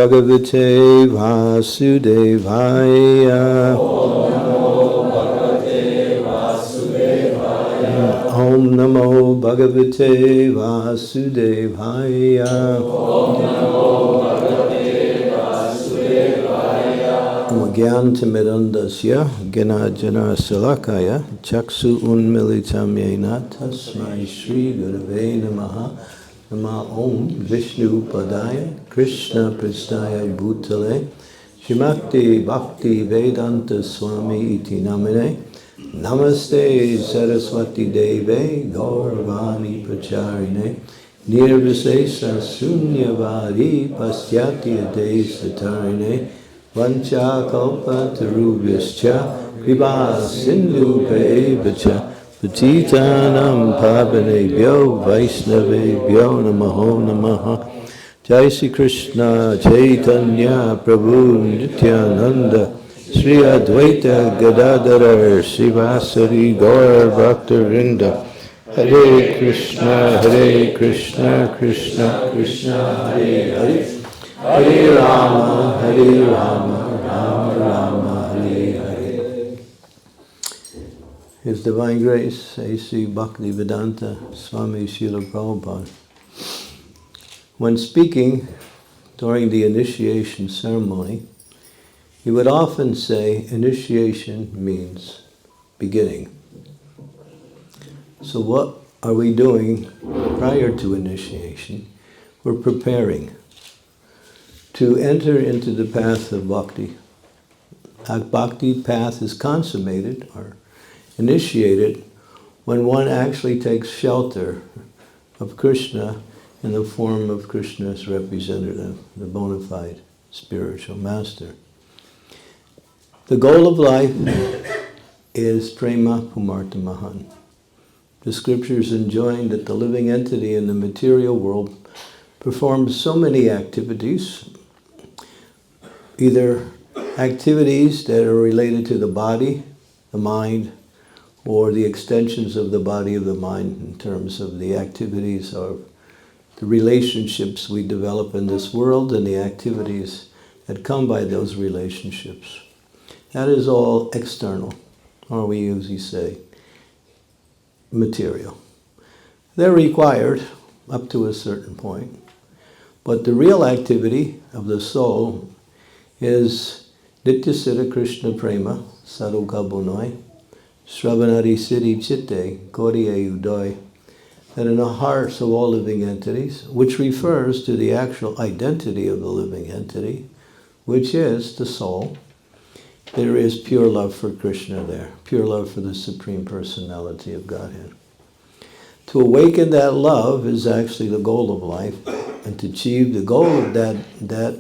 Bhagavate Vasudevaya. Om Namo Bhagavate Vasudevaya. Gyantamidandasya Gyanajana Salakaya Chaksu Unmilitam Yena Tasmai Shri Gurave Namaha. Nama Om Vishnu Padaya Krishna Pristaya Bhutale Shrimakti Bhakti Vedanta Swami Iti Namine Namaste Saraswati Deve Gauravani Pacharine Nirvisesa Sunyavari Pasyati Desatarine Vancha Kalpa Tarubhyascha Kripa Sindhu Pevacha Patitanam Pavanebhyo Vaishnavebhyo Namaho Namaha. Jai Sri Krishna Chaitanya Prabhu Nityananda Sri Advaita Gadadhara Srivasari Gaur Bhaktarinda. Hare Krishna Krishna Krishna Hare Hare Hare Rama Rama Rama Hare Hare. His Divine Grace, A.C. Bhaktivedanta Swami Srila Prabhupada. When speaking during the initiation ceremony, he would often say, initiation means beginning. So what are we doing prior to initiation? We're preparing to enter into the path of bhakti. That bhakti path is consummated or initiated when one actually takes shelter of Krishna in the form of Krishna's representative, the bona fide spiritual master. The goal of life is prema pumartamahan. The scriptures enjoin that the living entity in the material world performs so many activities, either activities that are related to the body, the mind, or the extensions of the body of the mind in terms of the activities of the relationships we develop in this world and the activities that come by those relationships. That is all external, or we usually say material. They're required up to a certain point, but the real activity of the soul is Nityasiddha Krishna Prema, Saruka Bunoi, Shravanari Siddhi Chitte, Koriye Udoy, that in the hearts of all living entities, which refers to the actual identity of the living entity, which is the soul, there is pure love for Krishna there, pure love for the Supreme Personality of Godhead. To awaken that love is actually the goal of life, and to achieve the goal of that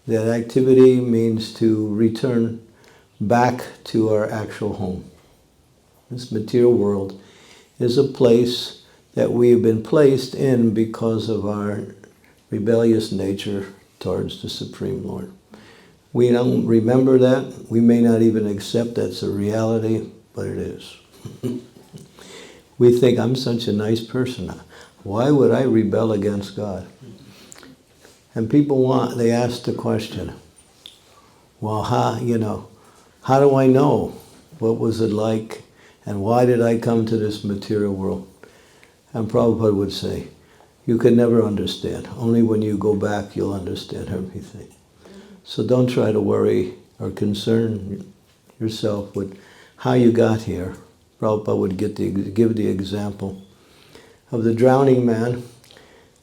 activity means to return back to our actual home. This material world is a place that we have been placed in because of our rebellious nature towards the Supreme Lord. We don't remember that. We may not even accept that's a reality, but it is. We think, I'm such a nice person. Why would I rebel against God? And they ask the question, well, how do I know? What was it like? And why did I come to this material world? And Prabhupada would say, you can never understand. Only when you go back, you'll understand everything. So don't try to worry or concern yourself with how you got here. Prabhupada would give the example of the drowning man,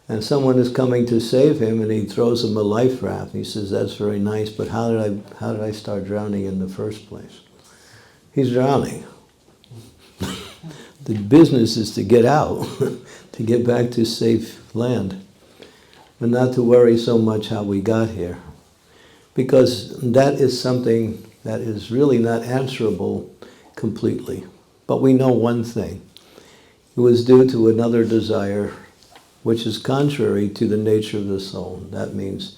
and someone is coming to save him, and he throws him a life raft. He says, that's very nice, but how did I start drowning in the first place? He's drowning. The business is to get out, to get back to safe land, but not to worry so much how we got here. Because that is something that is really not answerable completely. But we know one thing. It was due to another desire which is contrary to the nature of the soul. That means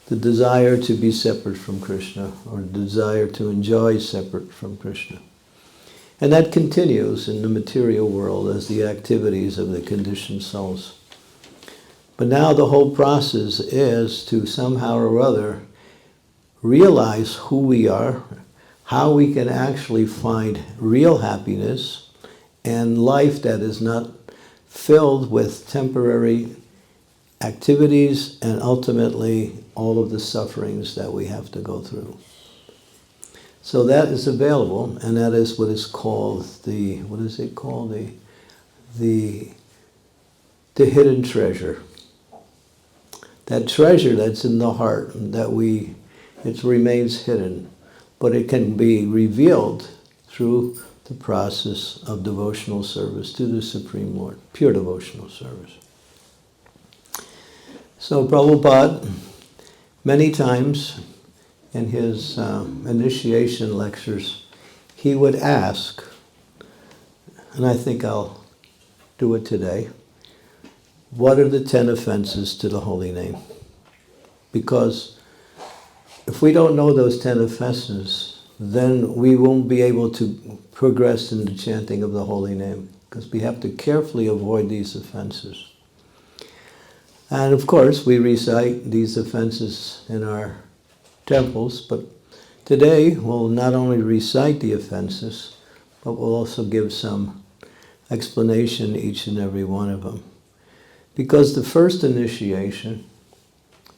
the desire to be separate from Krishna, or the desire to enjoy separate from Krishna. And that continues in the material world as the activities of the conditioned souls. But now the whole process is to somehow or other realize who we are, how we can actually find real happiness and life that is not filled with temporary activities and ultimately all of the sufferings that we have to go through. So that is available, and that is what is called the hidden treasure. That treasure that's in the heart, it remains hidden, but it can be revealed through the process of devotional service to the Supreme Lord, pure devotional service. So Prabhupada, many times in his initiation lectures, he would ask, and I think I'll do it today, what are the 10 offenses to the holy name? Because if we don't know those 10 offenses, then we won't be able to progress in the chanting of the holy name, because we have to carefully avoid these offenses. And of course, we recite these offenses in our temples, but today we'll not only recite the offenses, but we'll also give some explanation each and every one of them. Because the first initiation,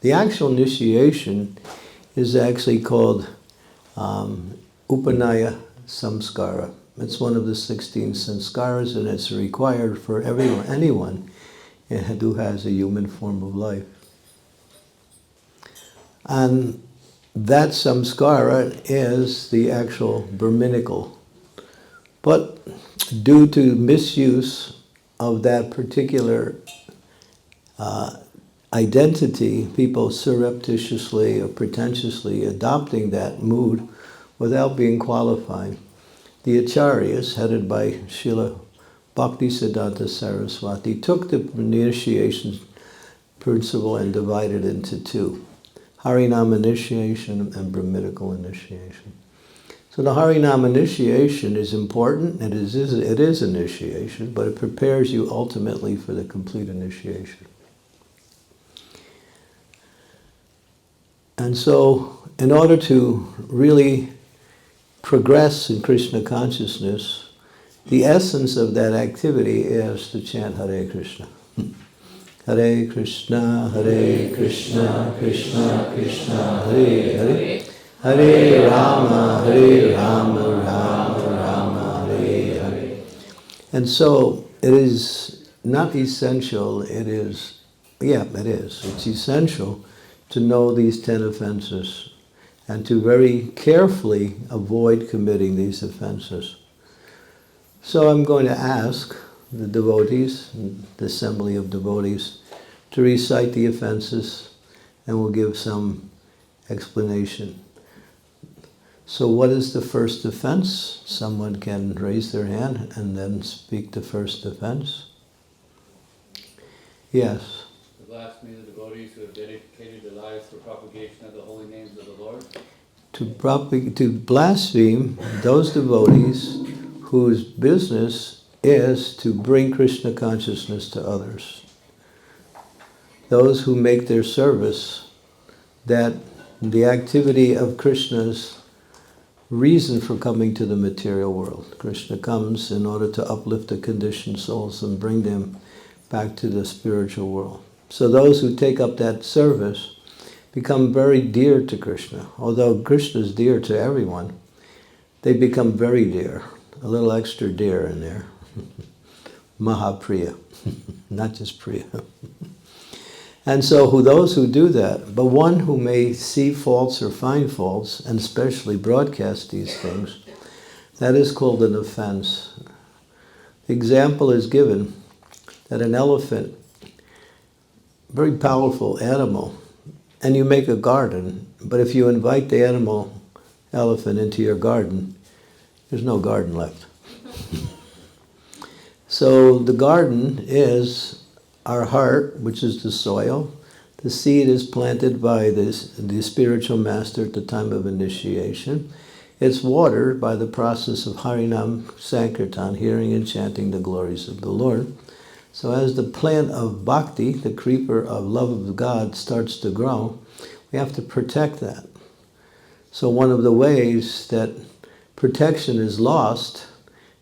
the actual initiation is actually called Upanaya Samskara. It's one of the 16 sanskaras, and it's required for anyone who has a human form of life. And that samskara is the actual Brahminical. But due to misuse of that particular identity, people surreptitiously or pretentiously adopting that mood without being qualified. The Acharyas, headed by Srila Bhaktisiddhanta Saraswati, took the initiation principle and divided it into two: Harinam initiation and Brahminical initiation. So the Harinam initiation is important. It is initiation, but it prepares you ultimately for the complete initiation. And so, in order to really progress in Krishna consciousness, the essence of that activity is to chant Hare Krishna. Hare Krishna, Hare Krishna, Krishna Krishna, Hare Hare, Hare Rama, Rama Rama, Hare Hare. And so, it is not essential, it is. It's essential to know these 10 offenses and to very carefully avoid committing these offenses. So I'm going to ask the devotees, the assembly of devotees, to recite the offenses, and we'll give some explanation. So what is the first offense? Someone can raise their hand and then speak the first offense. Yes. Blasphemy of the devotees who have dedicated their lives for propagation of the holy names of the Lord. To blaspheme those devotees whose business is to bring Krishna consciousness to others. Those who make their service that the activity of Krishna's reason for coming to the material world. Krishna comes in order to uplift the conditioned souls and bring them back to the spiritual world. So those who take up that service become very dear to Krishna. Although Krishna is dear to everyone, they become very dear, a little extra dear in there. Mahapriya, not just Priya. And so those who do that, but one who may see faults or find faults, and especially broadcast these things, that is called an offense. The example is given that an elephant, very powerful animal, and you make a garden, but if you invite the elephant into your garden, there's no garden left. So the garden is our heart, which is the soil. The seed is planted by the spiritual master at the time of initiation. It's watered by the process of Harinam Sankirtan, hearing and chanting the glories of the Lord. So as the plant of bhakti, the creeper of love of God, starts to grow, we have to protect that. So one of the ways that protection is lost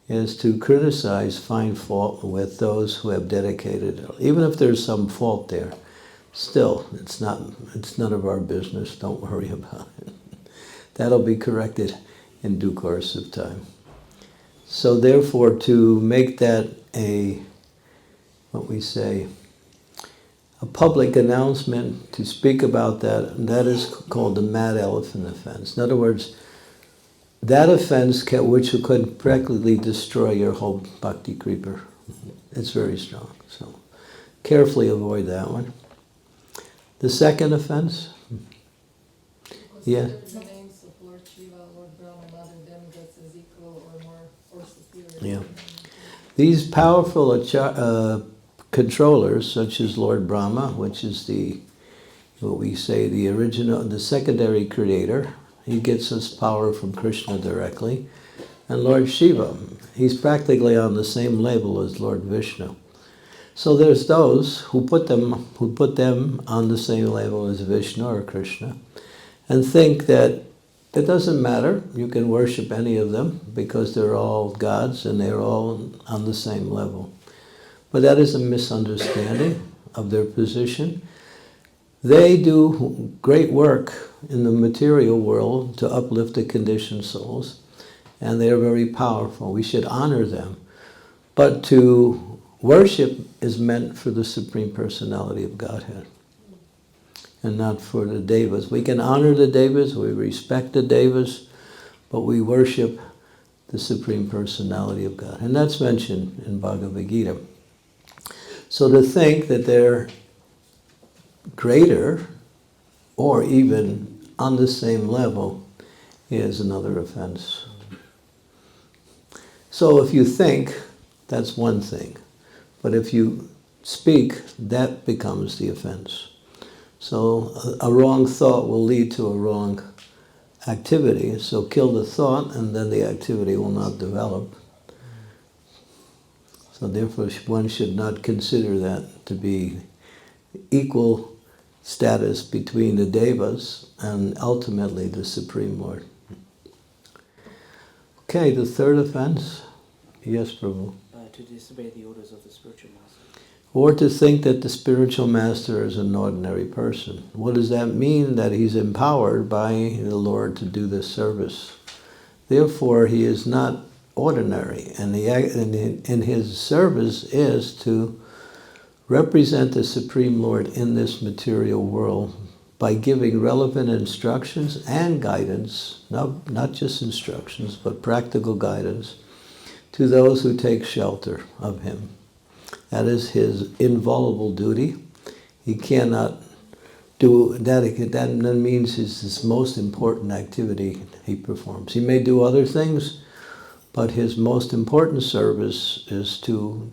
is to criticize, find fault with those who have dedicated it. Even if there's some fault there, still, it's none of our business. Don't worry about it. That'll be corrected in due course of time. So therefore, to make that a public announcement, to speak about that, and that is called the mad elephant offense. In other words, that offense which could practically destroy your whole bhakti creeper. It's very strong. So carefully avoid that one. The second offense? Yeah. The names of Lord Shiva, Lord Brahma, and other demigods as equal or more or superior. Yeah. These powerful controllers, such as Lord Brahma, which is the original, the secondary creator, he gets his power from Krishna directly, and Lord Shiva, he's practically on the same level as Lord Vishnu. So there's those who put them on the same level as Vishnu or Krishna, and think that it doesn't matter, you can worship any of them because they're all gods and they're all on the same level. But that is a misunderstanding of their position. They do great work in the material world to uplift the conditioned souls, and they are very powerful. We should honor them. But to worship is meant for the Supreme Personality of Godhead, and not for the devas. We can honor the devas, we respect the devas, but we worship the Supreme Personality of God. And that's mentioned in Bhagavad Gita. So to think that they're greater or even on the same level is another offense. So if you think, that's one thing. But if you speak, that becomes the offense. So a wrong thought will lead to a wrong activity. So kill the thought and then the activity will not develop. So therefore one should not consider that to be equal status between the devas and ultimately the Supreme Lord. Okay, the third offense. Yes, Prabhu. To disobey the orders of the spiritual master. Or to think that the spiritual master is an ordinary person. What does that mean? That he's empowered by the Lord to do this service. Therefore, he is not ordinary, and his service is to represent the Supreme Lord in this material world by giving relevant instructions and guidance, not just instructions, but practical guidance to those who take shelter of him. That is his inviolable duty. He cannot do that. That means it's his most important activity he performs. He may do other things, but his most important service is to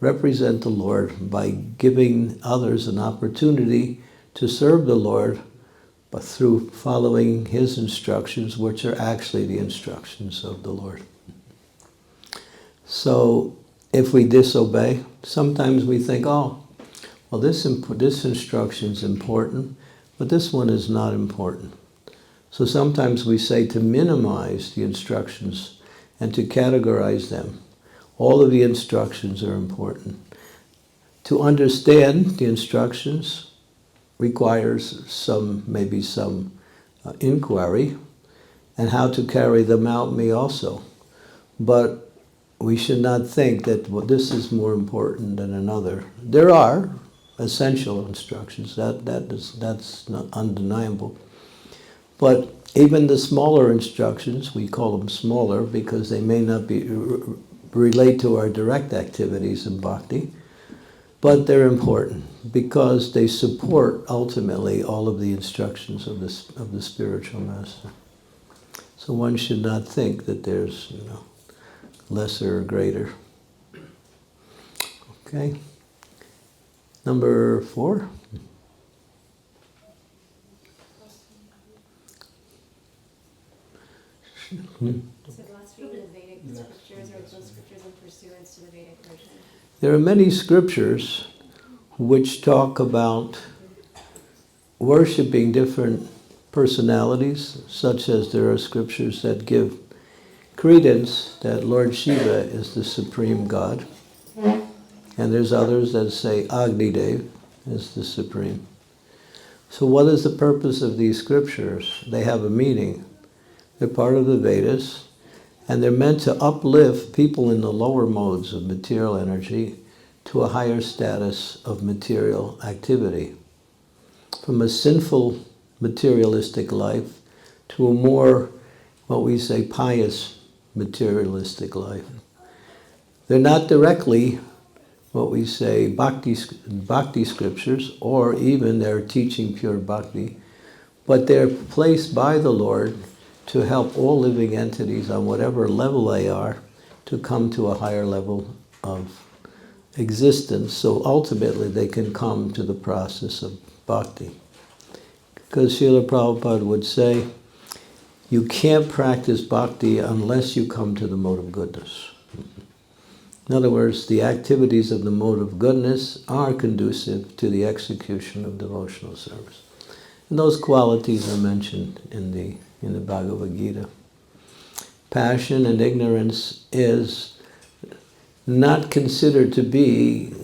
represent the Lord by giving others an opportunity to serve the Lord, but through following his instructions, which are actually the instructions of the Lord. So if we disobey, sometimes we think, oh, well, this instruction is important, but this one is not important. So sometimes we say to minimize the instructions and to categorize them. All of the instructions are important. To understand the instructions requires maybe some inquiry, and how to carry them out may also. But we should not think that this is more important than another. There are essential instructions, that's not undeniable. But even the smaller instructions, we call them smaller because they may not relate to our direct activities in bhakti, but they're important because they support ultimately all of the instructions of the spiritual master. So one should not think that there's lesser or greater. Okay. Number 4. So blasphemy the Vedic scriptures or those scriptures in pursuance to the Vedic version? There are many scriptures which talk about worshipping different personalities, such as there are scriptures that give credence that Lord Shiva is the supreme God, and there's others that say Agni Dev is the supreme. So what is the purpose of these scriptures? They have a meaning. They're part of the Vedas, and they're meant to uplift people in the lower modes of material energy to a higher status of material activity, from a sinful materialistic life to a more, what we say, pious materialistic life. They're not directly what we say bhakti scriptures, or even they're teaching pure bhakti, but they're placed by the Lord to help all living entities on whatever level they are to come to a higher level of existence, so ultimately they can come to the process of bhakti. Because Srila Prabhupada would say, you can't practice bhakti unless you come to the mode of goodness. In other words, the activities of the mode of goodness are conducive to the execution of devotional service. And those qualities are mentioned in the Bhagavad Gita. Passion and ignorance is not considered to be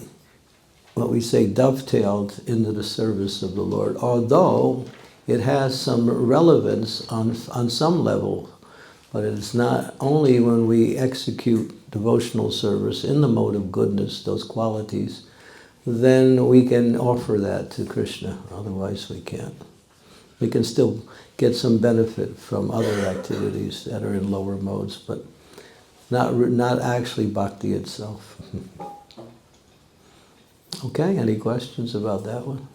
what we say dovetailed into the service of the Lord, although it has some relevance on some level, but it's not only when we execute devotional service in the mode of goodness, those qualities, then we can offer that to Krishna, otherwise we can't. We can still get some benefit from other activities that are in lower modes, but not actually bhakti itself. Okay, any questions about that one?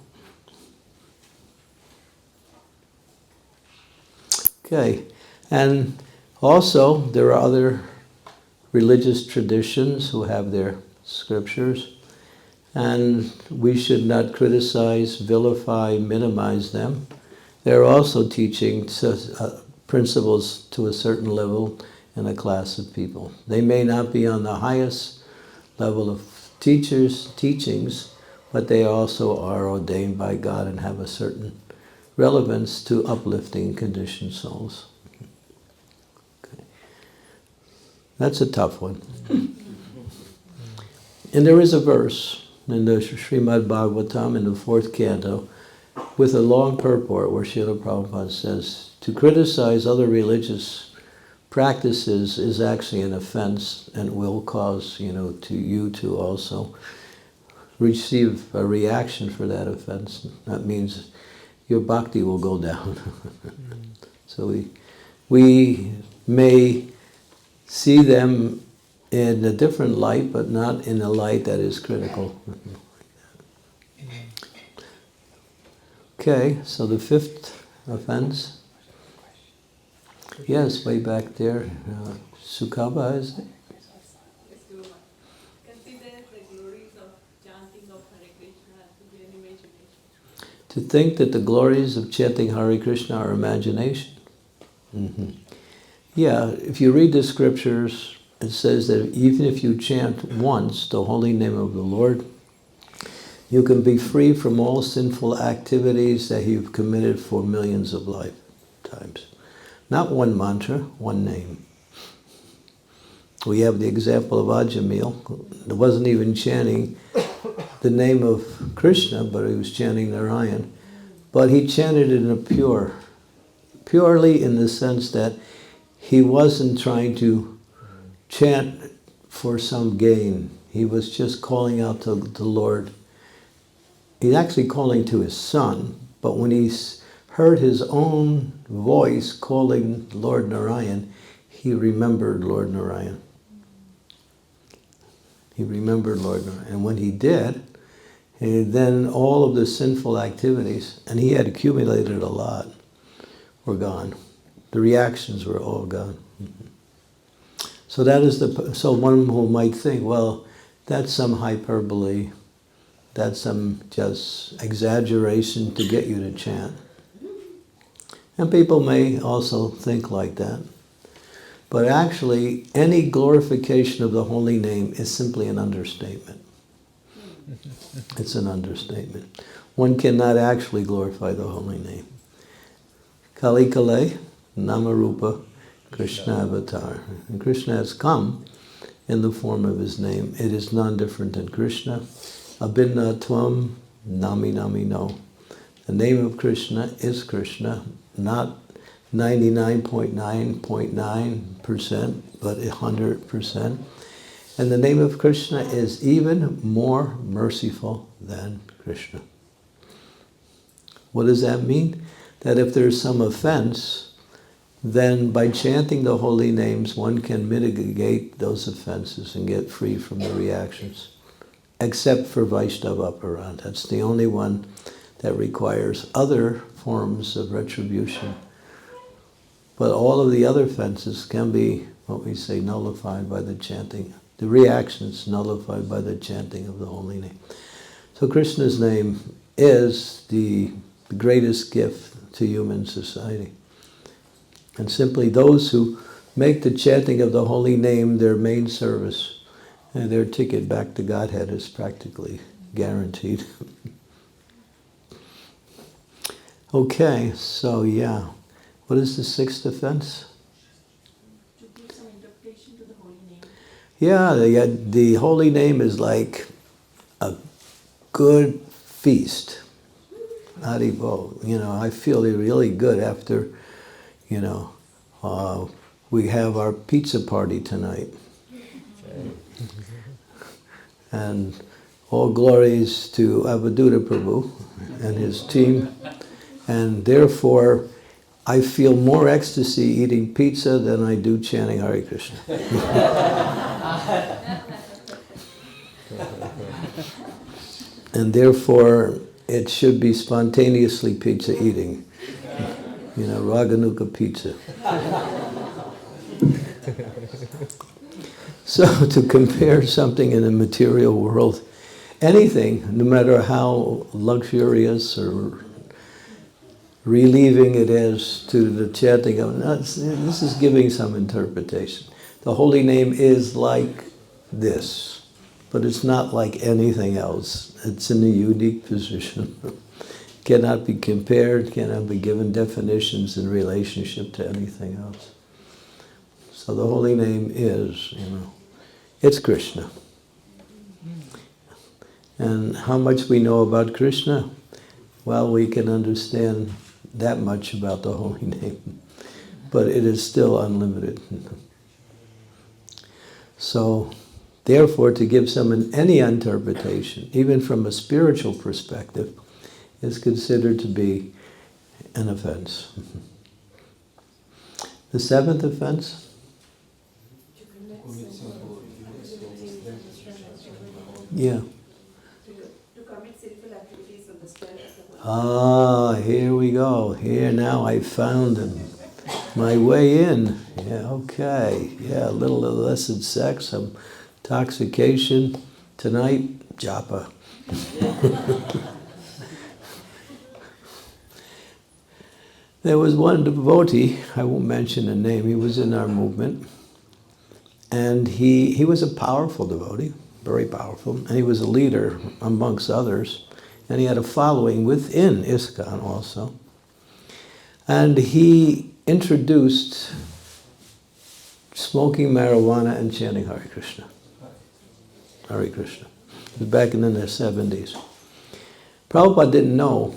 Okay, and also there are other religious traditions who have their scriptures, and we should not criticize, vilify, minimize them. They're also teaching principles to a certain level in a class of people. They may not be on the highest level of teachings, but they also are ordained by God and have a certain relevance to uplifting conditioned souls. Okay. That's a tough one. And there is a verse in the Srimad Bhagavatam in the 4th canto with a long purport where Srila Prabhupada says, to criticize other religious practices is actually an offense and will cause, to you to also receive a reaction for that offense. That means your bhakti will go down. So we may see them in a different light, but not in a light that is critical. Okay, so the 5th offense. Yes, way back there. Sukaba, is it? Consider the glories of chanting of Hare Krishna to be an imagination. To think that the glories of chanting Hare Krishna are imagination. Mm-hmm. Yeah, if you read the scriptures, it says that even if you chant once the holy name of the Lord, you can be free from all sinful activities that you've committed for millions of lifetimes. Not one mantra, one name. We have the example of Ajamil. It wasn't even chanting the name of Krishna, but he was chanting Narayan. But he chanted it in a purely in the sense that he wasn't trying to chant for some gain. He was just calling out to the Lord. He's actually calling to his son, but when he heard his own voice calling Lord Narayan, he remembered Lord Narayan. He remembered Lord Narayan. And when he did, then all of the sinful activities, and he had accumulated a lot, were gone. The reactions were all gone. So that is so one who might think, well, that's some hyperbole, that's some just exaggeration to get you to chant. And people may also think like that. But actually, any glorification of the holy name is simply an understatement. It's an understatement. One cannot actually glorify the holy name. Kali Kale, Namarupa, Krishna Avatar. And Krishna has come in the form of his name. It is non-different than Krishna. Abhinna Tvam Nami Nami No. The name of Krishna is Krishna, not 99.9.9%, but 100%. And the name of Krishna is even more merciful than Krishna. What does that mean? That if there's some offense, then by chanting the holy names, one can mitigate those offenses and get free from the reactions. Except for Vaishnava Aparad. That's the only one that requires other forms of retribution. But all of the other offenses can be, what we say, nullified by the chanting. The reactions nullified by the chanting of the holy name. So Krishna's name is the greatest gift to human society. And simply those who make the chanting of the holy name their main service, and their ticket back to Godhead is practically guaranteed. Okay, so yeah. What is the sixth offense? To give some interpretation to the holy name. Yeah, the holy name is like a good feast. Haribo. I feel really good after, we have our pizza party tonight. And all glories to Avadhuta Prabhu and his team. And therefore, I feel more ecstasy eating pizza than I do chanting Hare Krishna. And therefore, it should be spontaneously pizza eating. Raganuka pizza. So to compare something in the material world, anything, no matter how luxurious or relieving it is to the chanting of, this is giving some interpretation. The holy name is like this, but it's not like anything else. It's in a unique position. Cannot be compared, cannot be given definitions in relationship to anything else. So the holy name is, it's Krishna. And how much we know about Krishna? Well, we can understand that much about the holy name, but it is still unlimited. So, therefore, to give someone any interpretation, even from a spiritual perspective, is considered to be an offense. The seventh offense? Yeah. To commit sinful activities on the strength of the holy. Here we go. Here now I found him. My way in. Yeah, okay. Yeah, a little illicit sex, some intoxication. Tonight, japa. There was one devotee, I won't mention the name, he was in our movement. And he was a powerful devotee, very powerful, and he was a leader amongst others. And he had a following within ISKCON also. And he introduced smoking marijuana and chanting Hare Krishna. Hare Krishna. It was back in the 70s. Prabhupada didn't know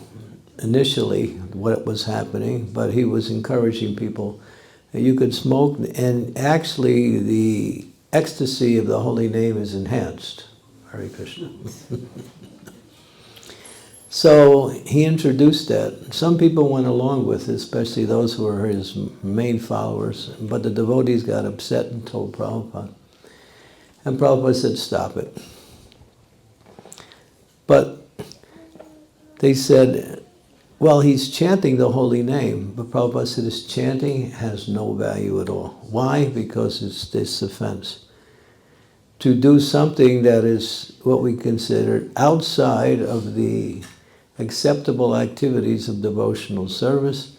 initially what was happening, but he was encouraging people that you could smoke, and actually the ecstasy of the holy name is enhanced. Hare Krishna. So he introduced that. Some people went along with it, especially those who were his main followers, but the devotees got upset and told Prabhupada. And Prabhupada said, stop it. But they said, well, he's chanting the holy name, but Prabhupada said his chanting has no value at all. Why? Because it's this offense. To do something that is what we consider outside of the acceptable activities of devotional service,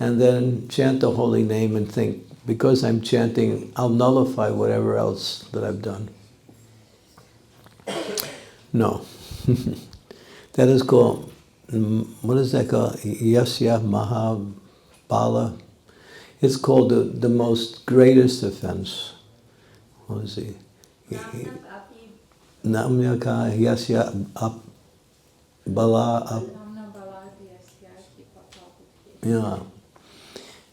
and then chant the holy name and think, because I'm chanting, I'll nullify whatever else that I've done. No. That is called, what is that called? Yasya Mahabala. It's called the most greatest offense. What is he? Namyaka Yasya Bala. Yeah.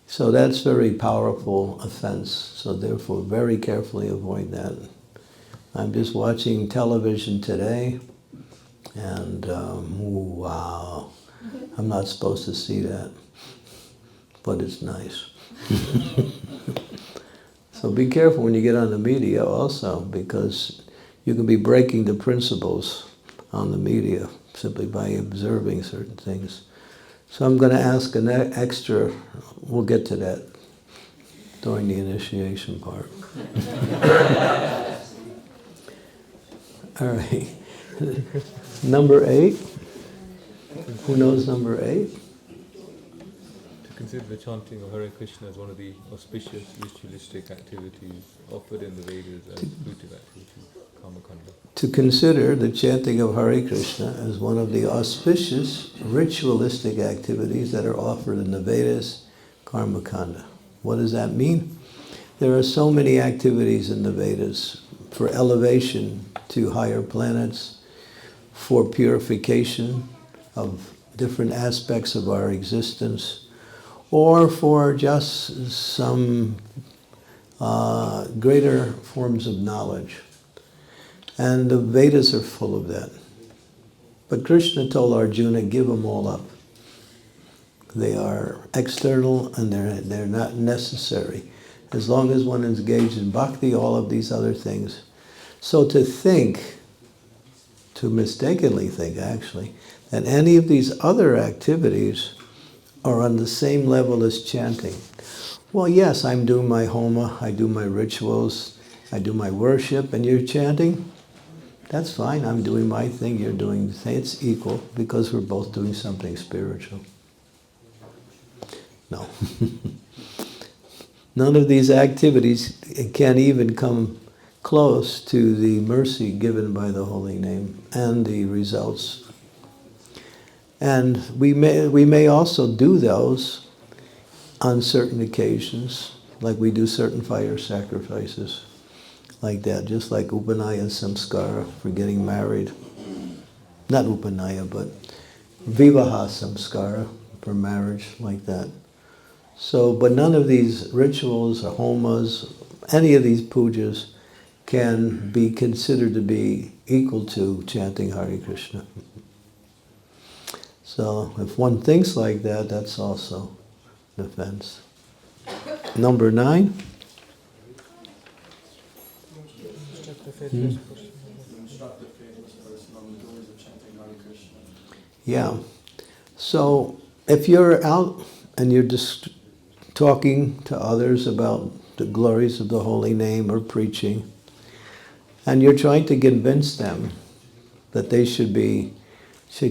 So that's very powerful offense. So therefore, very carefully avoid that. I'm just watching television today, and wow, I'm not supposed to see that, but it's nice. So be careful when you get on the media also, because you can be breaking the principles on the media simply by observing certain things. So I'm going to ask an extra, we'll get to that during the initiation part. All right. Number 8. Who knows number 8? To consider the chanting of Hare Krishna as one of the auspicious ritualistic activities offered in the Vedas as fruitive activities, karmakanda. To consider the chanting of Hare Krishna as one of the auspicious ritualistic activities that are offered in the Vedas, karmakanda. What does that mean? There are so many activities in the Vedas for elevation to higher planets, for purification of different aspects of our existence, or for just some greater forms of knowledge. And the Vedas are full of that. But Krishna told Arjuna, give them all up. They are external and they're not necessary. As long as one is engaged in bhakti, all of these other things. So to mistakenly think actually, that any of these other activities are on the same level as chanting. Well, yes, I'm doing my homa, I do my rituals, I do my worship, and you're chanting. That's fine, I'm doing my thing, you're doing the thing. It's equal, because we're both doing something spiritual. No. None of these activities can even come close to the mercy given by the holy name and the results. And we may also do those on certain occasions, like we do certain fire sacrifices, like that, just like Upanaya Samskara for getting married. Not Upanaya, but Vivaha Samskara for marriage, like that. So, but none of these rituals or homas, any of these pujas, can be considered to be equal to chanting Hare Krishna. So, if one thinks like that, that's also an offense. Number 9. Yeah. So, if you're out and you're just talking to others about the glories of the holy name or preaching, and you're trying to convince them that they should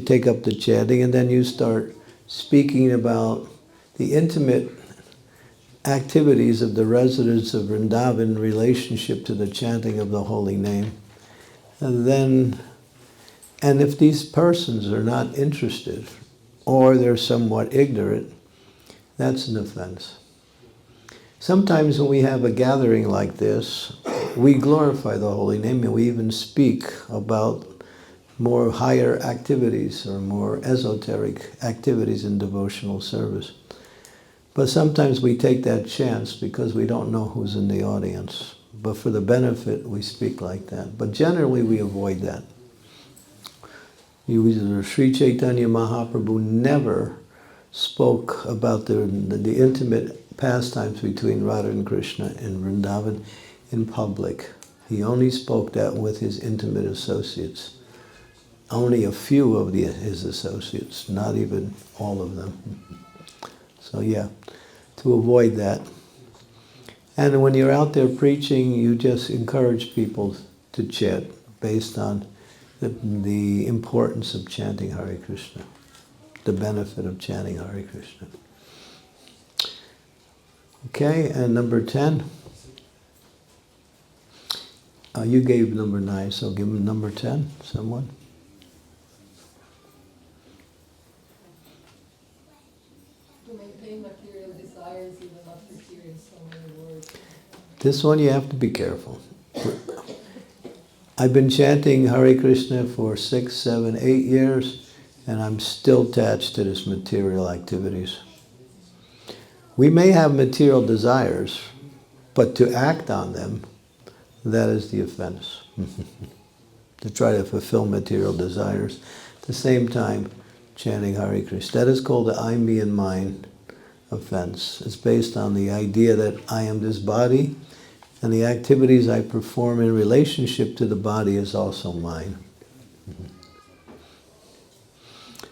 take up the chanting, and then you start speaking about the intimate activities of the residents of Vrindavan in relationship to the chanting of the holy name, and if these persons are not interested or they're somewhat ignorant, that's an offense. Sometimes when we have a gathering like this, we glorify the holy name and we even speak about more higher activities or more esoteric activities in devotional service. But sometimes we take that chance because we don't know who's in the audience. But for the benefit, we speak like that. But generally, we avoid that. Sri Chaitanya Mahaprabhu never spoke about the intimate pastimes between Radha and Krishna in Vrindavan in public. He only spoke that with his intimate associates. Only a few of his associates, not even all of them. So yeah, to avoid that. And when you're out there preaching, you just encourage people to chant based on the importance of chanting Hare Krishna, the benefit of chanting Hare Krishna. Okay, and number 10. You gave number 9, so give him number 10, someone. to maintain material desires even after hearing so many words? This one you have to be careful. I've been chanting Hare Krishna for 6, 7, 8 years, and I'm still attached to this material activities. We may have material desires, but to act on them, that is the offense. To try to fulfill material desires, at the same time chanting Hare Krishna. That is called the I, me, and mine offense. It's based on the idea that I am this body, and the activities I perform in relationship to the body is also mine.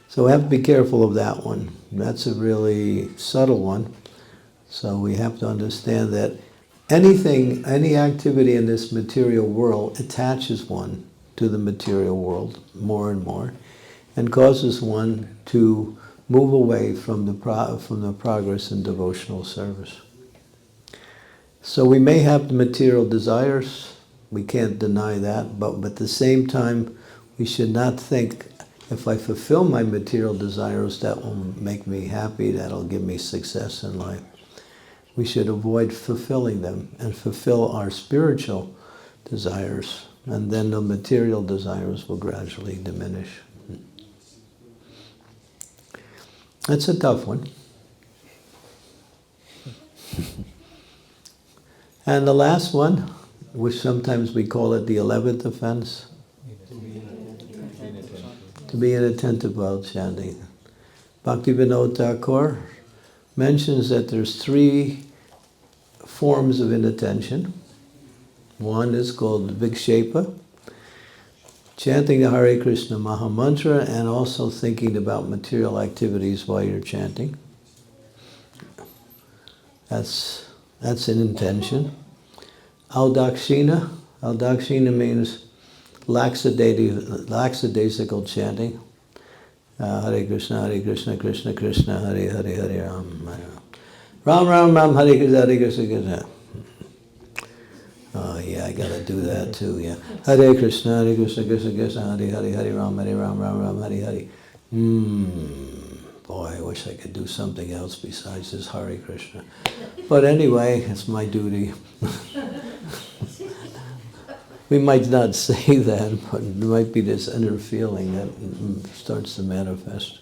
So we have to be careful of that one. That's a really subtle one. So we have to understand that anything, any activity in this material world attaches one to the material world more and more, and causes one to move away from the progress in devotional service. So we may have the material desires, we can't deny that, but at the same time, we should not think, if I fulfill my material desires, that will make me happy, that'll give me success in life. We should avoid fulfilling them and fulfill our spiritual desires, and then the material desires will gradually diminish. That's a tough one. And the last one, which sometimes we call it the 11th offense, to be inattentive while chanting. Bhaktivinoda Thakur mentions that there's 3 forms of inattention. One is called Vikshepa, chanting the Hare Krishna Maha Mantra and also thinking about material activities while you're chanting. That's an intention. Audakshina. Audakshina means lackadaisical chanting. Hare Krishna, Krishna Krishna, Hare Hare, Hare Ram, Ram Ram Ram, Hare Krishna, Krishna Krishna. Oh yeah, I gotta do that too, yeah. Hare Krishna, Krishna Krishna, Hare Hare, Hare Ram, Ram Ram, Hare Hare. Boy, I wish I could do something else besides this Hare Krishna. But anyway, it's my duty. We might not say that, but there might be this inner feeling that starts to manifest.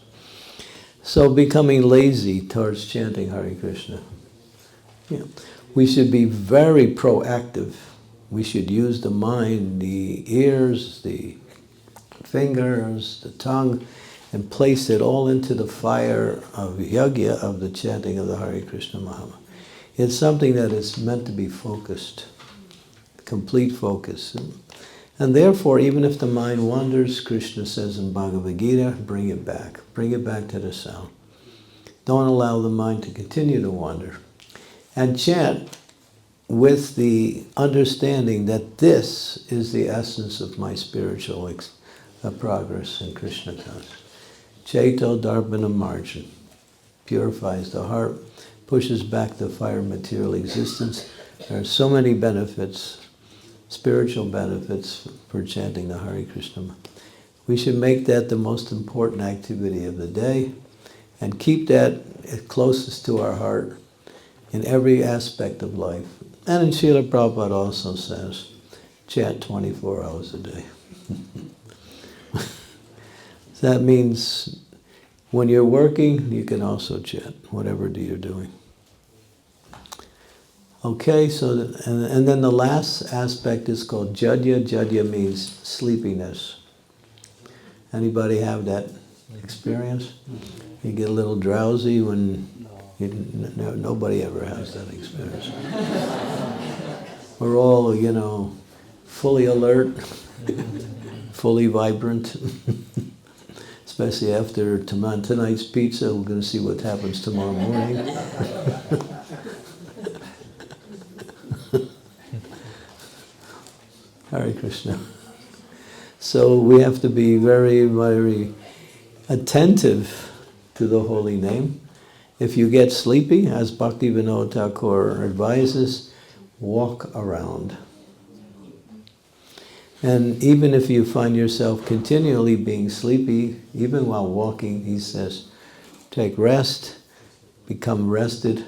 So becoming lazy towards chanting Hare Krishna. Yeah. We should be very proactive. We should use the mind, the ears, the fingers, the tongue, and place it all into the fire of yajna, of the chanting of the Hare Krishna Maha. It's something that is meant to be focused, complete focus. And therefore, even if the mind wanders, Krishna says in Bhagavad Gita, bring it back to the sound. Don't allow the mind to continue to wander. And chant with the understanding that this is the essence of my spiritual progress in Krishna consciousness. Chaito Darbana Marjan purifies the heart, pushes back the fire of material existence. There are so many benefits, spiritual benefits, for chanting the Hare Krishna. We should make that the most important activity of the day and keep that closest to our heart in every aspect of life. And in Srila Prabhupada also says, chant 24 hours a day. So that means when you're working, you can also chant, whatever you're doing. Okay, so and then the last aspect is called jadya. Jadya means sleepiness. Anybody have that experience? You get a little drowsy when nobody ever has that experience. We're all, fully alert, fully vibrant. Especially after tonight's pizza, we're going to see what happens tomorrow morning. Hare Krishna. So we have to be very, very attentive to the holy name. If you get sleepy, as Bhaktivinoda Thakur advises, walk around. And even if you find yourself continually being sleepy, even while walking, he says, take rest, become rested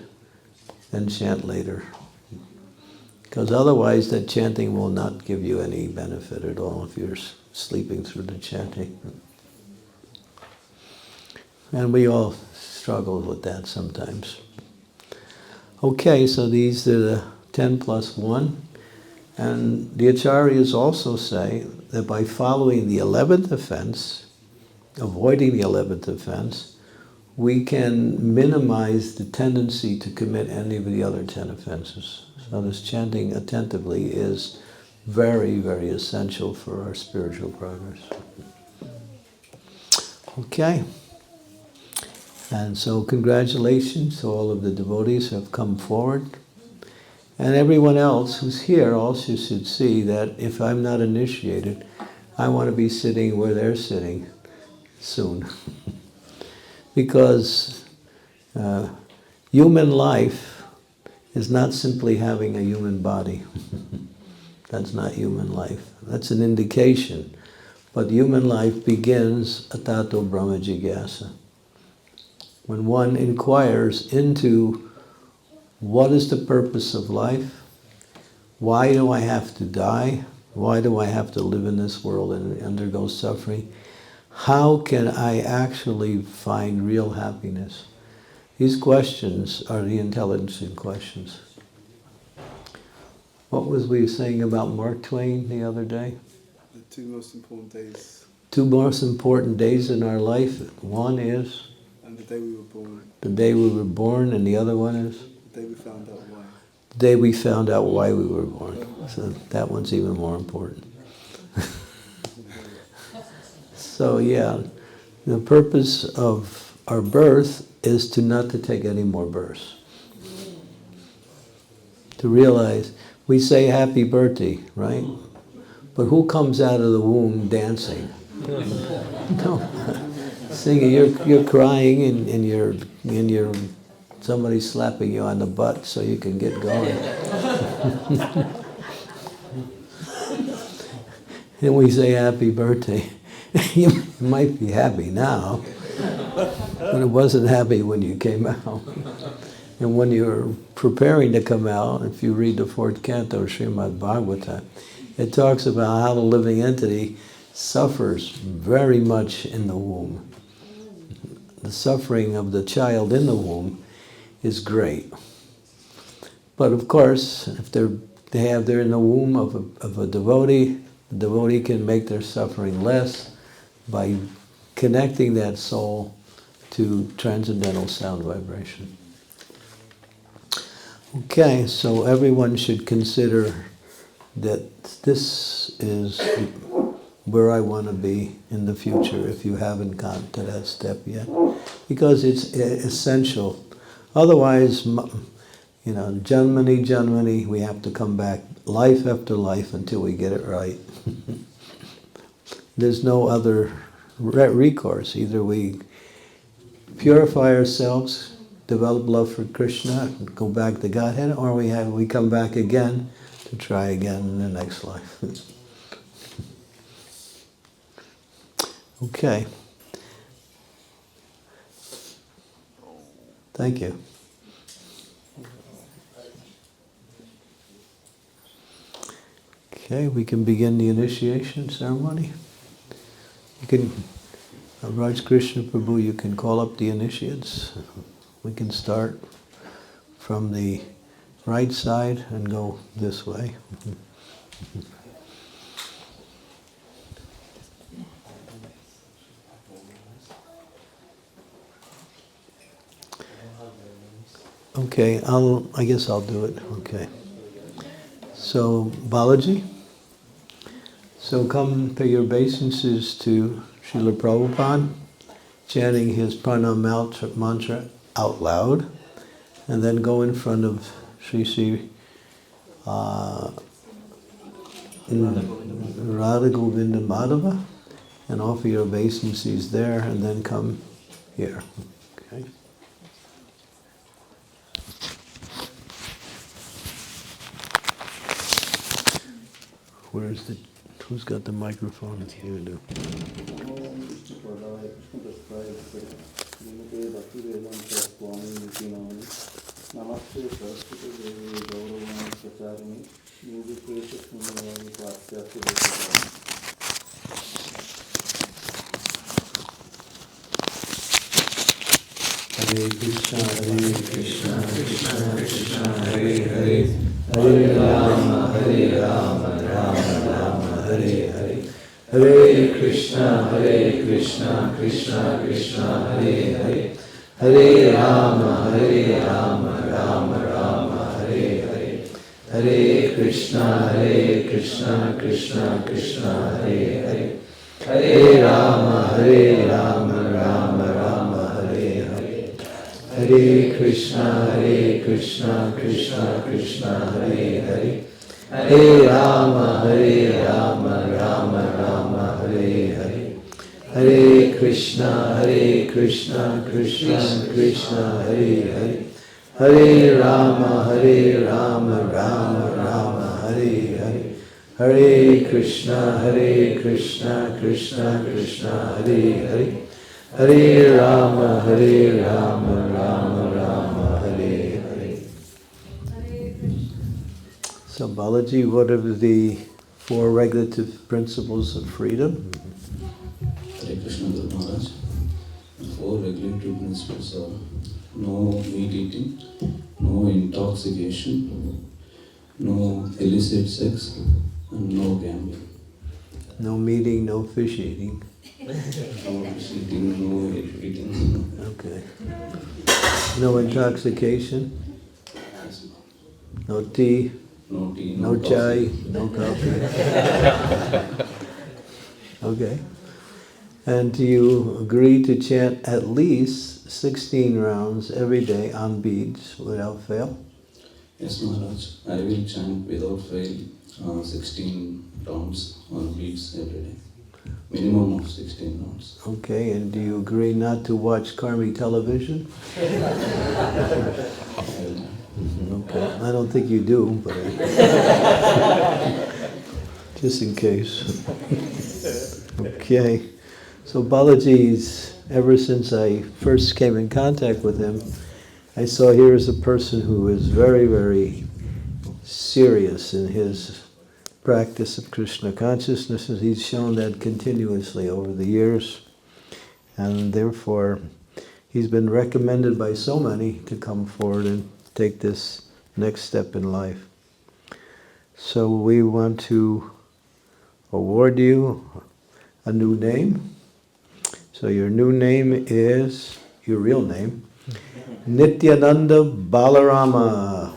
and chant later. Because otherwise that chanting will not give you any benefit at all if you're sleeping through the chanting. And we all struggle with that sometimes. Okay, so these are the 10 plus 1. And the Acharyas also say that by following the 11th offense, avoiding the 11th offense, we can minimize the tendency to commit any of the other 10 offenses. So this chanting attentively is very, very essential for our spiritual progress. Okay. And so congratulations to all of the devotees who have come forward. And everyone else who's here also should see that if I'm not initiated, I want to be sitting where they're sitting soon. Because human life is not simply having a human body. That's not human life. That's an indication. But human life begins atato brahma jigyasa. When one inquires into what is the purpose of life, why do I have to die, why do I have to live in this world and undergo suffering, how can I actually find real happiness? These questions are the intelligent questions. What was we saying about Mark Twain the other day? The 2 most important days. 2 most important days in our life. One is And the day we were born. the day we were born, and the other one is The day we found out why. the day we found out why we were born. So that one's even more important. So yeah, the purpose of our birth is to not to take any more births. To realize, we say happy birthday, right? But who comes out of the womb dancing? No. Singing, you're crying and you're somebody's slapping you on the butt so you can get going. And we say happy birthday. You might be happy now, but it wasn't happy when you came out. And when you're preparing to come out, if you read the 4th canto of Srimad Bhagavata, it talks about how the living entity suffers very much in the womb. The suffering of the child in the womb is great. But of course, if they're in the womb of a devotee, the devotee can make their suffering less by connecting that soul to transcendental sound vibration. Okay, so everyone should consider that this is where I want to be in the future if you haven't gotten to that step yet. Because it's essential. Otherwise, Janmani, we have to come back life after life until we get it right. There's no other recourse. Either we purify ourselves, develop love for Krishna, go back to Godhead, or we come back again to try again in the next life. Okay. Thank you. Okay, we can begin the initiation ceremony. You can, Raj Krishna Prabhu, you can call up the initiates. We can start from the right side and go this way. Okay, I guess I'll do it. Okay. So, Balaji, so come pay your obeisances to Srila Prabhupada, chanting his pranam mantra out loud, and then go in front of Sri Radha Govinda Madhava and offer your obeisances there, and then come here. Okay. Who's got the microphone? You do. Hare Krishna, Krishna Krishna, Hare Hare, Hare Rama, Rama Rama, Hare Hare, Hare Krishna, Krishna Krishna, Hare Hare, Hare Rama, Rama Rama, Hare Hare, Hare Krishna, Krishna Krishna, Hare Hare, Hare Rama, Rama Rama, Hare Hare, Hare Krishna, Krishna Krishna, Hare Hare, Hare Rama, Rama Rama, Hare Hare, Hare Krishna, Krishna Krishna, Hare Hare, Hare Rama, Rama Rama, Hare Hare, Hare Krishna, Krishna Krishna, Hare Hare, Hare Rama, Rama Rama, Hare Hare. So Balaji, what are the 4 regulative principles of freedom? Hare Krishna Guru Maharaj. The 4 regulatory principles are no meat eating, no intoxication, no illicit sex, and no gambling. No meeting, no fish eating. No fish eating, no eating. Okay. No intoxication, no tea, No tea, no coffee. chai, no coffee. Okay. And do you agree to chant at least 16 rounds every day on beads without fail? Yes, Maharaj. I will chant without fail 16 rounds on beats every day. Minimum of 16 rounds. Okay, and do you agree not to watch karmic television? Okay, I don't think you do, but just in case. Okay, so Balaji's, ever since I first came in contact with him, I saw here is a person who is very, very serious in his practice of Krishna consciousness, and he's shown that continuously over the years, and therefore he's been recommended by so many to come forward and take this next step in life. So we want to award you a new name. So your new name is, your real name, Nityananda Balarama.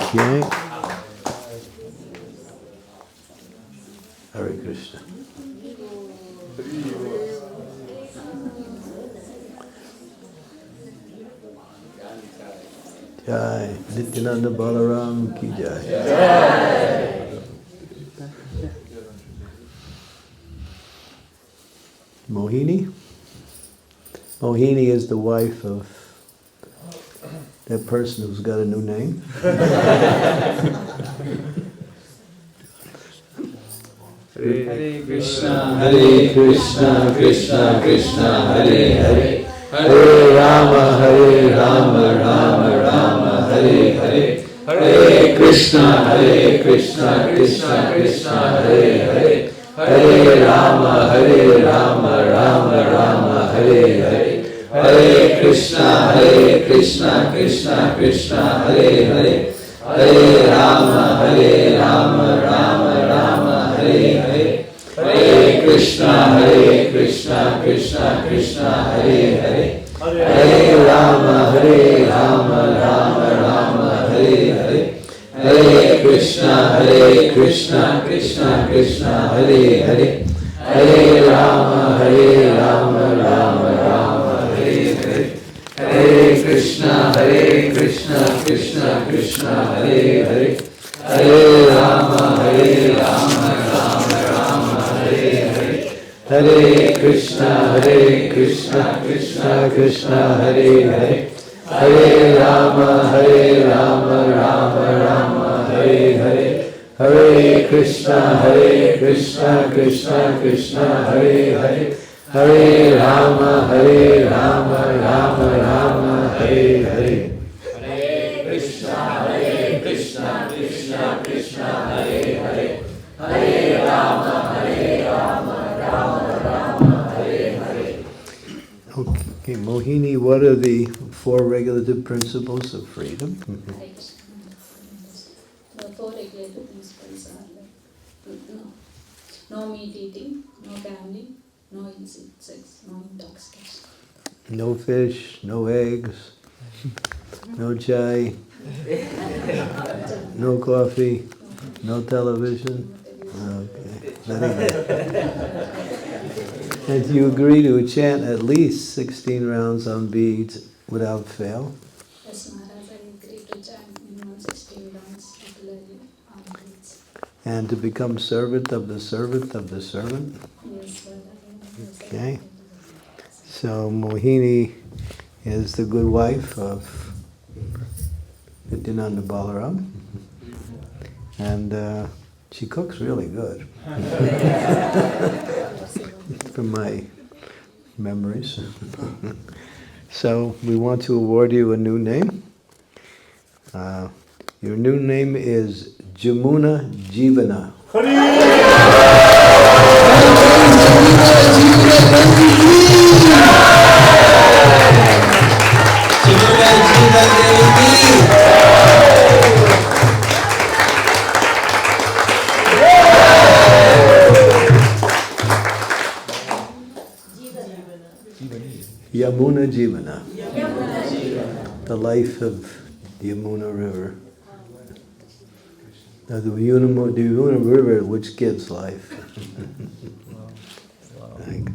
Okay. Hare Krishna. Jai. Nityananda Balaram ki jai. Mohini? Mohini is the wife of that person who's got a new name. Hare Krishna, Krishna Krishna, Hare Hare, Hare Rama, Rama Rama, Hare Hare, Hare Krishna, Krishna Krishna, Hare Hare, Hare Rama, Rama Rama, Hare Hare, Hare Krishna, Krishna Krishna, Hare Hare, Hare Rama, Rama Rama, Hare Hare, Hare Krishna, Krishna Krishna, Hare Hare, Hare Rama, Rama Rama, Hare Hare, Hare Krishna, Krishna Krishna, Hare Hare, Hare Rama, Rama Rama, Hare Hare, Hare Krishna, Krishna Krishna, Hare Hare, Hare Rama, Rama Rama, Hare Hare, Hare Krishna, Krishna Krishna, Hare Hare, Hare Rama, Rama Rama, Hare Hare, Hare Krishna, Krishna Krishna, Hare Hare, Hare Rama, Rama Rama, Hare Hare. Hare Krishna, Krishna Krishna, Hare Hare, Hare Rama, Rama, Hare Hare. Okay, Mohini, what are the four regulative principles of freedom? Hare Krishna. The four regulative principles are like no meat eating, no gambling, no illicit sex, no intoxication. No fish, no eggs, no chai, no coffee, no television. Okay, very good. And do you agree to chant at least 16 rounds on beads without fail? Yes, Maharaj, I agree to chant minimum 16 rounds regularly on beads. And to become servant of the servant of the servant? Yes, Maharaj. Okay. So Mohini is the good wife of Nityananda Balaram. And she cooks really good. From my memories. So we want to award you a new name. Your new name is Jamuna Jivana. Yamuna Jivana. The life of the Yamuna River. Now, the Yamuna River which gives life. Thank you.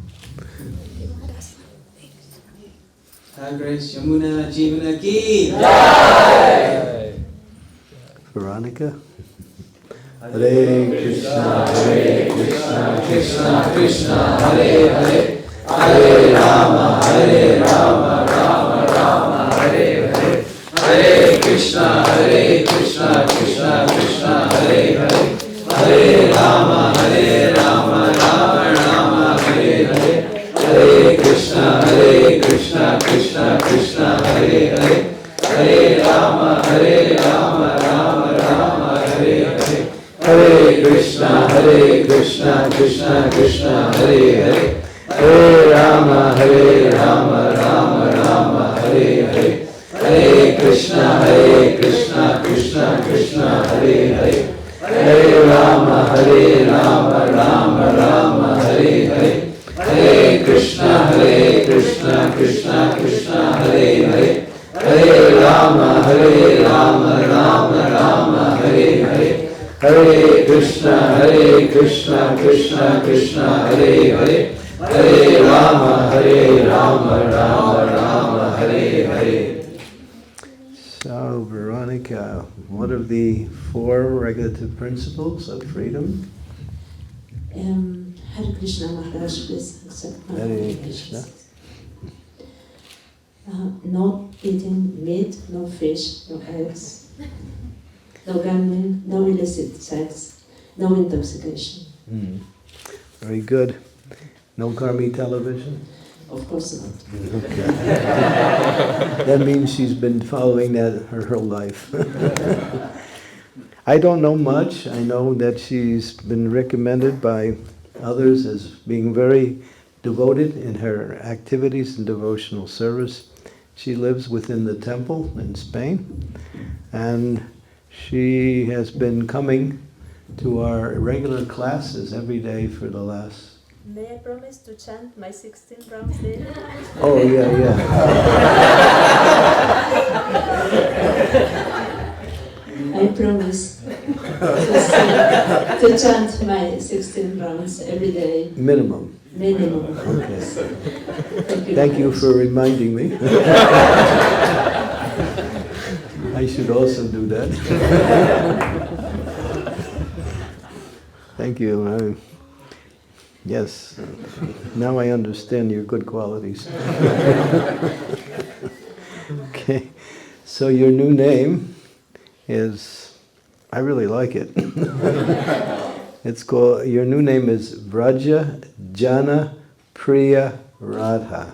Grace Yamuna Jivana Ki. Veronica? Hare Krishna, Krishna Krishna, Hare Hare, Hare Rama, Rama Rama, Hare Hare, Hare Krishna, Krishna Krishna, Hare Hare, Hare Rama, Rama Rama, Hare Hare, Hare Krishna, Krishna Krishna, Hare Hare, Hare Rama, Rama Rama, Hare Hare, Hare Krishna, Krishna Krishna, Hare Hare, Hare Rama, Rama Rama, Hare Hare, Hare Krishna, Krishna Krishna, Hare Hare, Hare Rama, Rama Rama, Hare Hare, Hare Krishna, Krishna Krishna, Hare Hare, Hare Rama, Rama Rama, Hare Hare, Hare Krishna, Krishna Krishna, Hare Hare, Hare Rama, Rama Rama, Hare Hare. So, Veronica, what are the four regulative principles of freedom? Hare Krishna Maharaj, please accept my Hare Krishna. No eating meat, no fish, no eggs, no gambling, no illicit sex, no intoxication. Very good. No Karmi television? Of course not. Okay. That means she's been following that her whole life. I don't know much. I know that she's been recommended by others as being very devoted in her activities and devotional service. She lives within the temple in Spain, and she has been coming to our regular classes every day for the last... May I promise to chant my 16 rounds daily? Oh, yeah. I promise to chant my 16 rounds every day. Minimum. Okay. Thank you for reminding me. I should also do that. Thank you. Yes, now I understand your good qualities. Okay, so your new name is I really like it. It's called, your new name is Vraja Jana Priya Radha.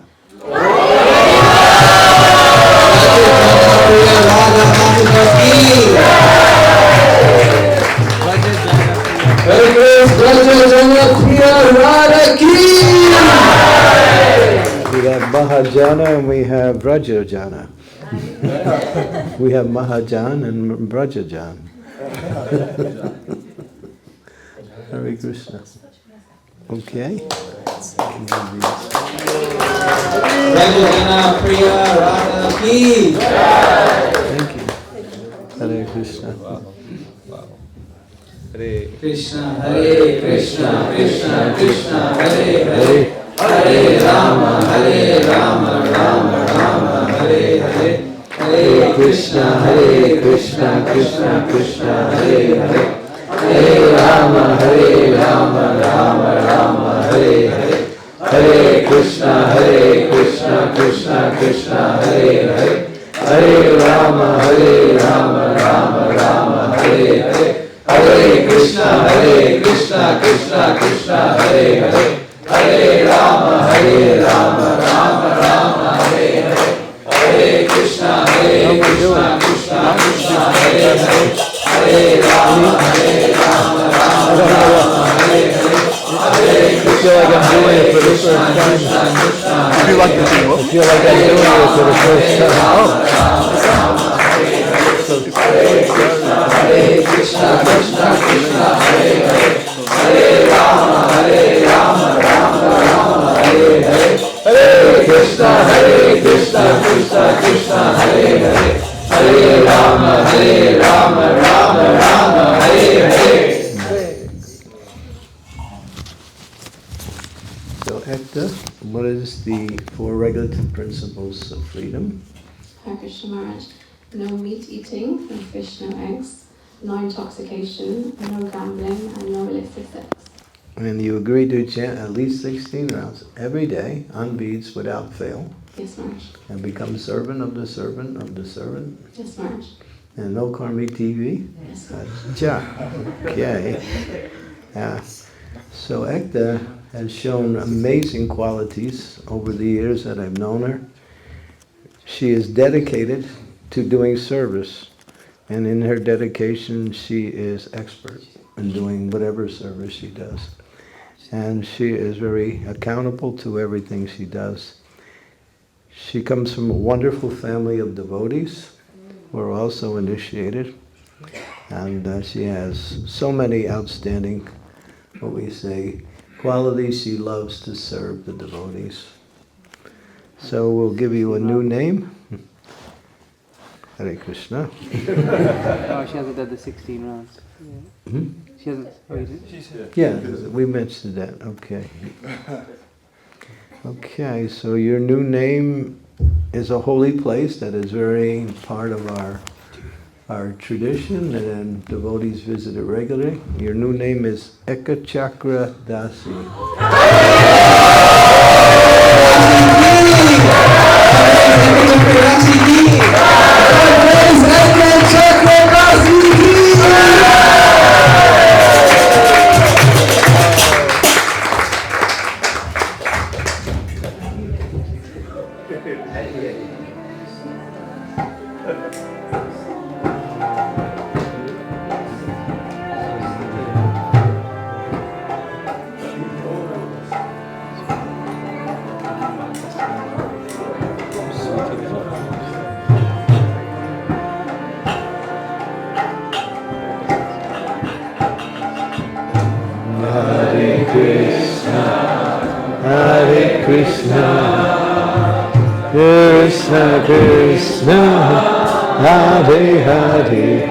We have Mahajana and we have Vrajajana. We have Mahajan and Vrajajan. Hare Krishna. Okay. Vrajajana Priya Radha ki. Thank you. Hare Krishna. Hare Krishna, Hare Krishna, Krishna Krishna, Hare Hare, Hare Rama, Rama Rama, Hare Hare, Hare Krishna, Krishna Krishna, Hare Hare, Hare Rama, Rama Rama, Hare Hare, Hare Krishna, Krishna Krishna, Hare Hare, Hare Rama, Rama Rama, Hare Hare, Hare Krishna, Krishna Krishna, Hare Hare, Hare Rama, Rama Rama, Hare Hare, Hare Krishna, Krishna Krishna, Hare Hare, Hare Rama, Rama Rama, Hare Hare, Hare Krishna, I feel like I'm doing it for the first time. I feel like I feel like I'm doing it for the first time. Hare Krishna, Krishna Krishna, Hare Hare, Hare Rama, Rama Rama, Hare Hare, Hare Krishna, Krishna Krishna, Hare Hare, Hare Rama, Rama Rama, Hare Hare. So, Ekta, what is the 4 regulative principles of freedom? Hare Krishna Maharaj. No meat eating, no fish, no eggs, no intoxication, no gambling, and no illicit sex. And you agree to chant at least 16 rounds every day on beads without fail. Yes, Maharaj. And become servant of the servant of the servant. Yes, Maharaj. And no Karmi TV. Yes, Maharaj. Ja. Okay. Yeah. So Ekta has shown amazing qualities over the years that I've known her. She is dedicated to doing service, and in her dedication she is expert in doing whatever service she does. And she is very accountable to everything she does. She comes from a wonderful family of devotees who are also initiated, and she has so many outstanding, what we say, qualities. She loves to serve the devotees. So we'll give you a new name. Hare Krishna. Oh, she hasn't done the 16 rounds. Yeah. Hmm? She hasn't. Oh, you did? Yeah, we mentioned that. Okay. Okay, so your new name is a holy place that is very part of our tradition, and then devotees visit it regularly. Your new name is Ekachakra Dasi. Krishna Krishna, Hare Hare,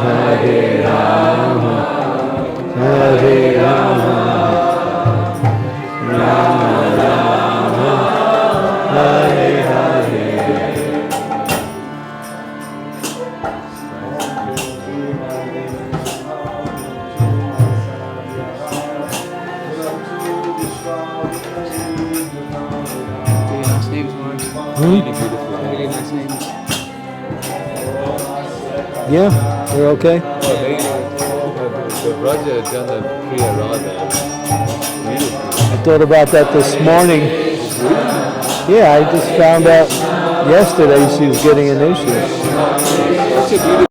Hare Rama, Hare Rama, Rama Rama, Hare Hare. Really nice names. Yeah, we're okay. Oh, the Raja had done the Priya Radha. Beautiful. I thought about that this morning. Yeah, I just found out yesterday she was getting initiated. Such a beautiful.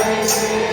Hare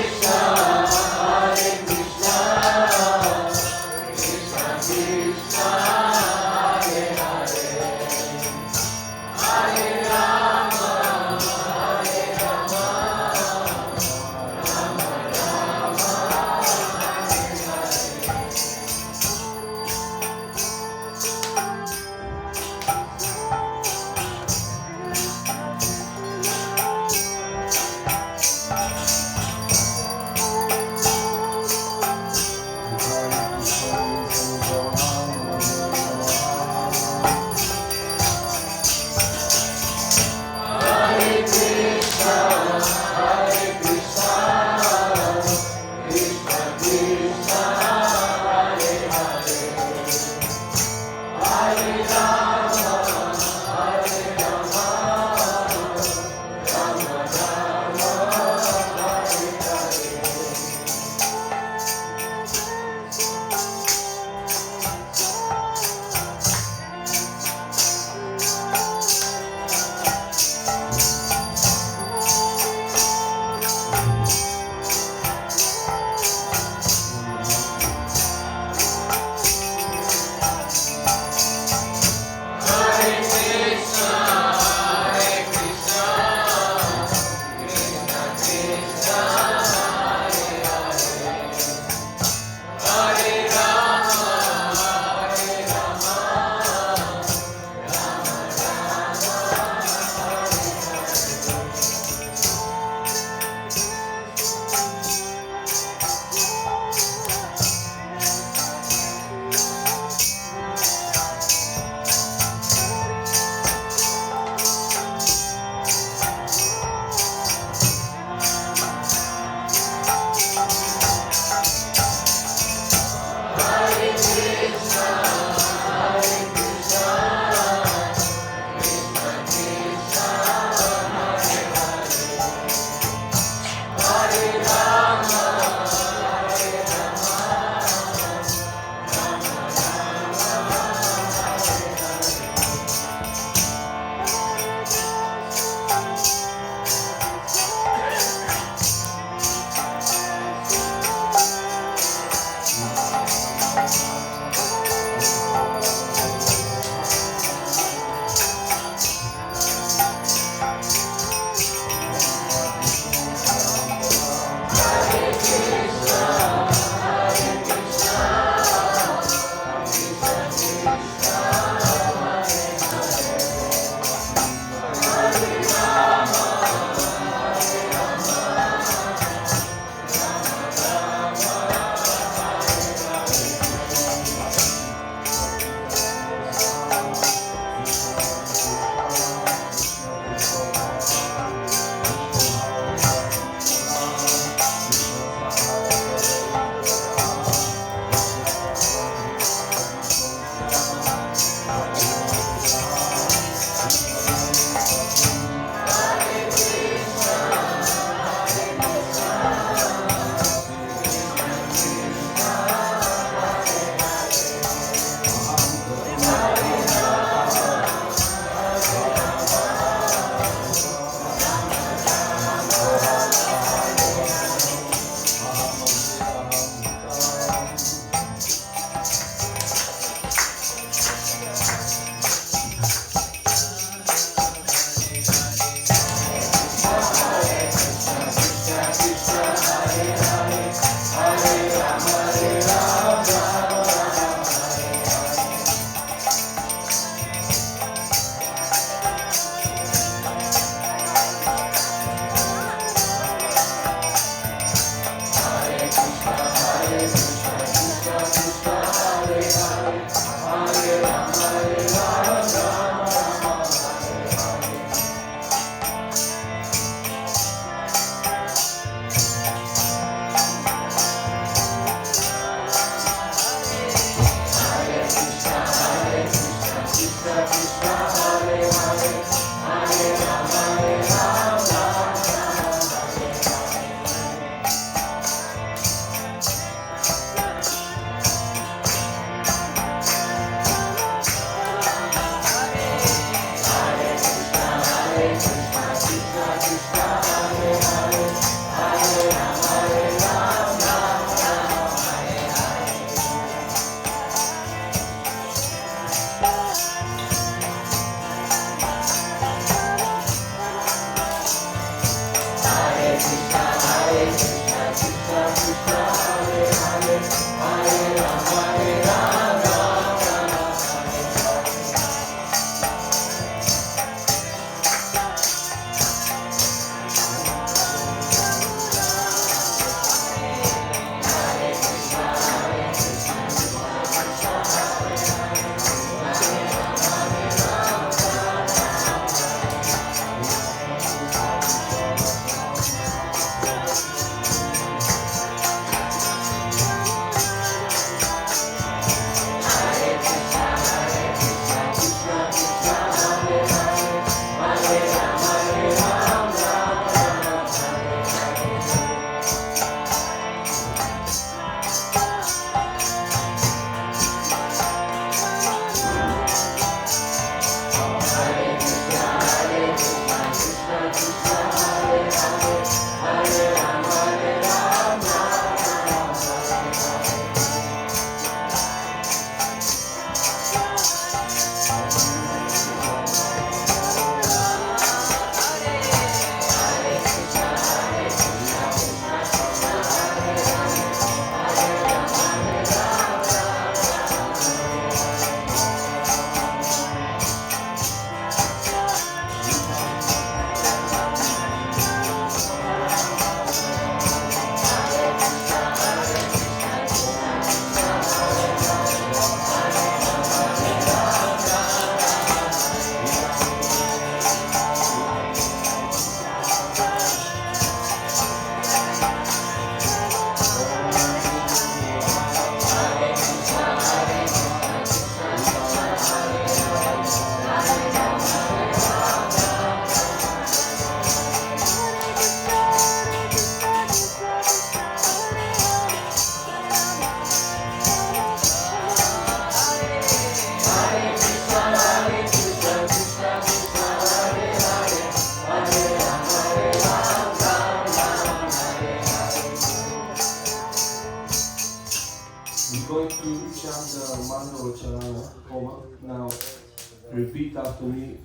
Repeat after me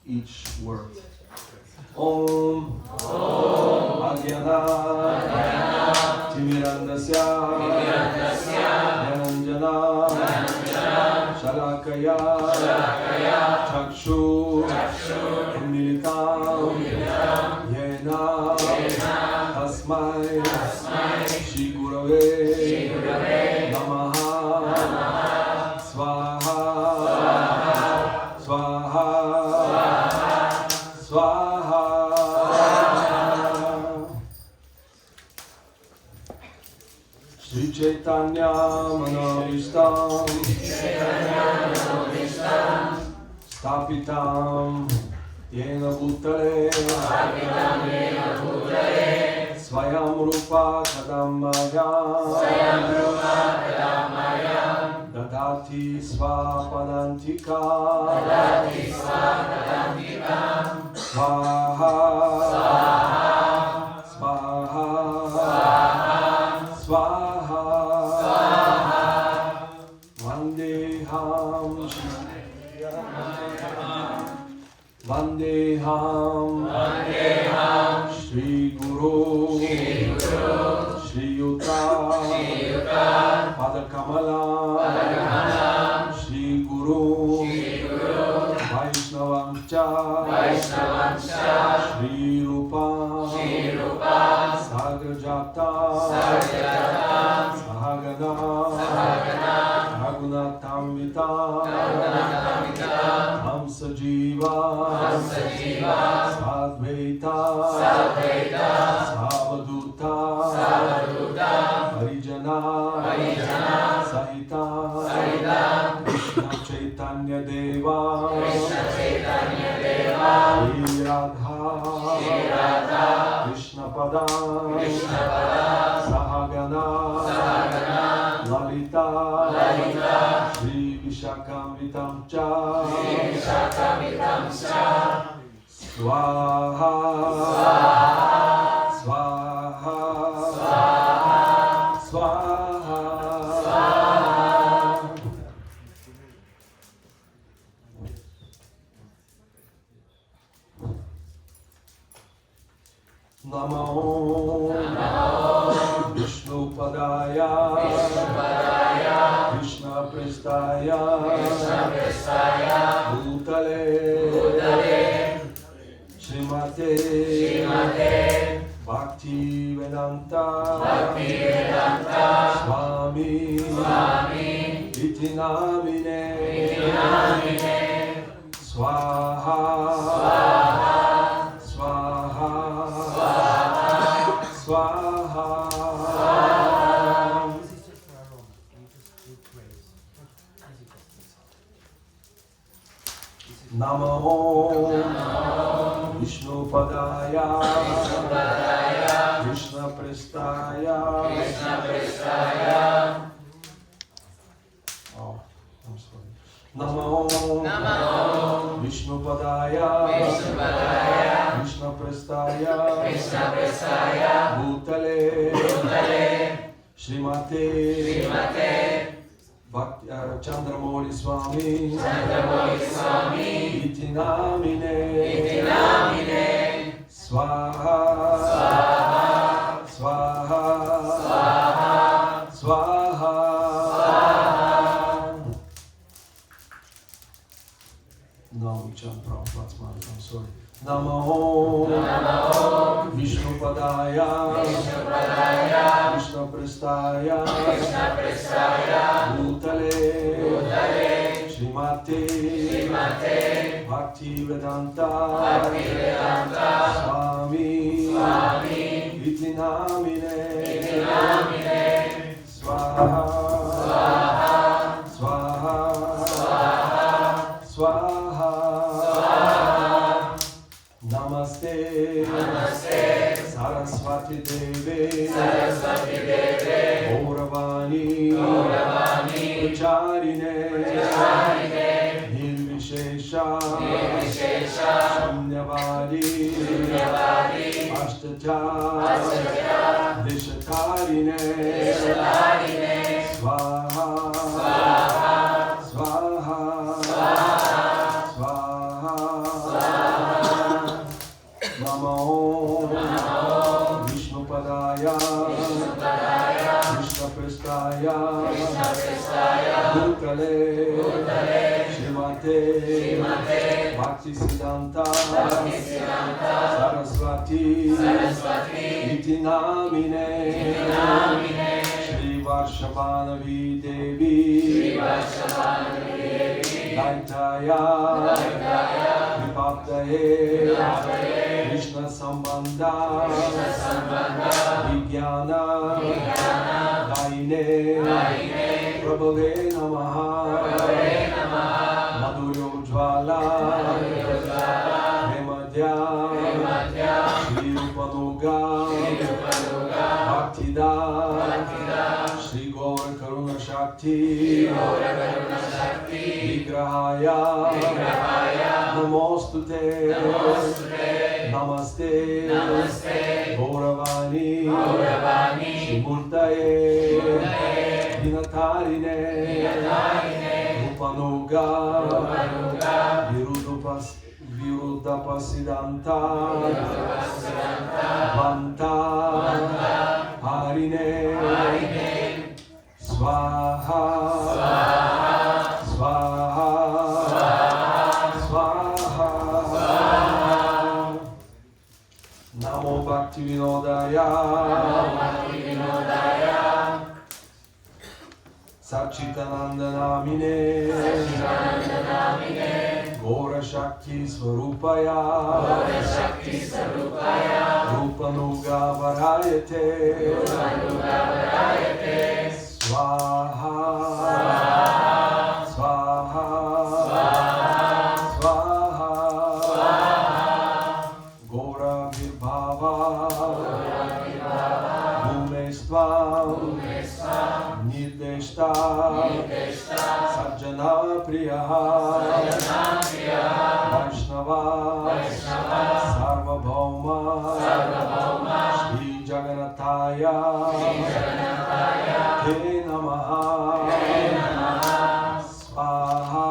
each word. Om Agyana Timirandasya Dhananjana Shalakaya Chakshu Umilitam Yena Tasmai Shri Gurave Namaha Swaha Swaha Swaha. Sri Chaitanya Manavishtam Stapitam Yena Bhutale Swayam Rupa Kadamaya Dadati Swapadantika Swaha Swaha Swaha Vandeham Vandeham Shri Guru Shri Yuta Padakamala Shri Guru Vaishnavamcha Shri Rupa Sagrajata Sahagana Raghunatamvita Hamsa Jiva Sadvaita Savaduta Harijana Sahita Krishna Chaitanya Deva Shri Radha Krishna Pada Sahagana Lalita Shri Vishakamitam Cha Swaha Swaha Swaha. Namo Prestaya Bhutale Srimate Bhakti Vedanta Swami Iti Namine Swaha Swaha Swaha Namo Vishnu Padaya Krishna Prestaya Oh, I'm sorry. Namo Vishnu Padaya Krishna Prestaya Bhutale Srimate Bhakti Candramauli Swami Iti Namine Swaha Swaha Swaha Now we chant Prabhupada's mantra, I'm sorry. Namo Vishnu Padaya Krishna Prestaya Bhutale Srimate Bhakti Vedanta Swami Iti Namine Swaha Swaha Swaha Namaste Saraswati Deve Gauravani Ucharine Nirvishesha Shunyavadi Ashtacha Vishakarine Swaha Swaha Swaha Namo Vishnu Padaya Krishna Prestaya Bhutale Srimate Bhakti Siddhanta Saraswati Iti Namine Shri Varshabhanavi Devi Daitaya Vipaptaye Krishna Sambandha Vijnana Daine Prabhave Namaha Madhuryo Jvala Premadya Shri Rupanuga Bhaktida Shri Gaur Karuna Shakti Vigrahaya Namostute Namaste Gauravani Shimurtaye Dinatarine Rupanuga Viruddhapasidanta Vanta Harine Swaha Swaha Swaha Namo Bhakti Vinodaya Satchitananda Namine Gora Shakti Swarupaya Rupanuga Varayate Swaha Swaha Swaha Gora Vibhava Bhumestvam Nirdeshta Sajjana Priya Vaishnava Sarvabhauma Shri Jagannataya Te Namaha Swaha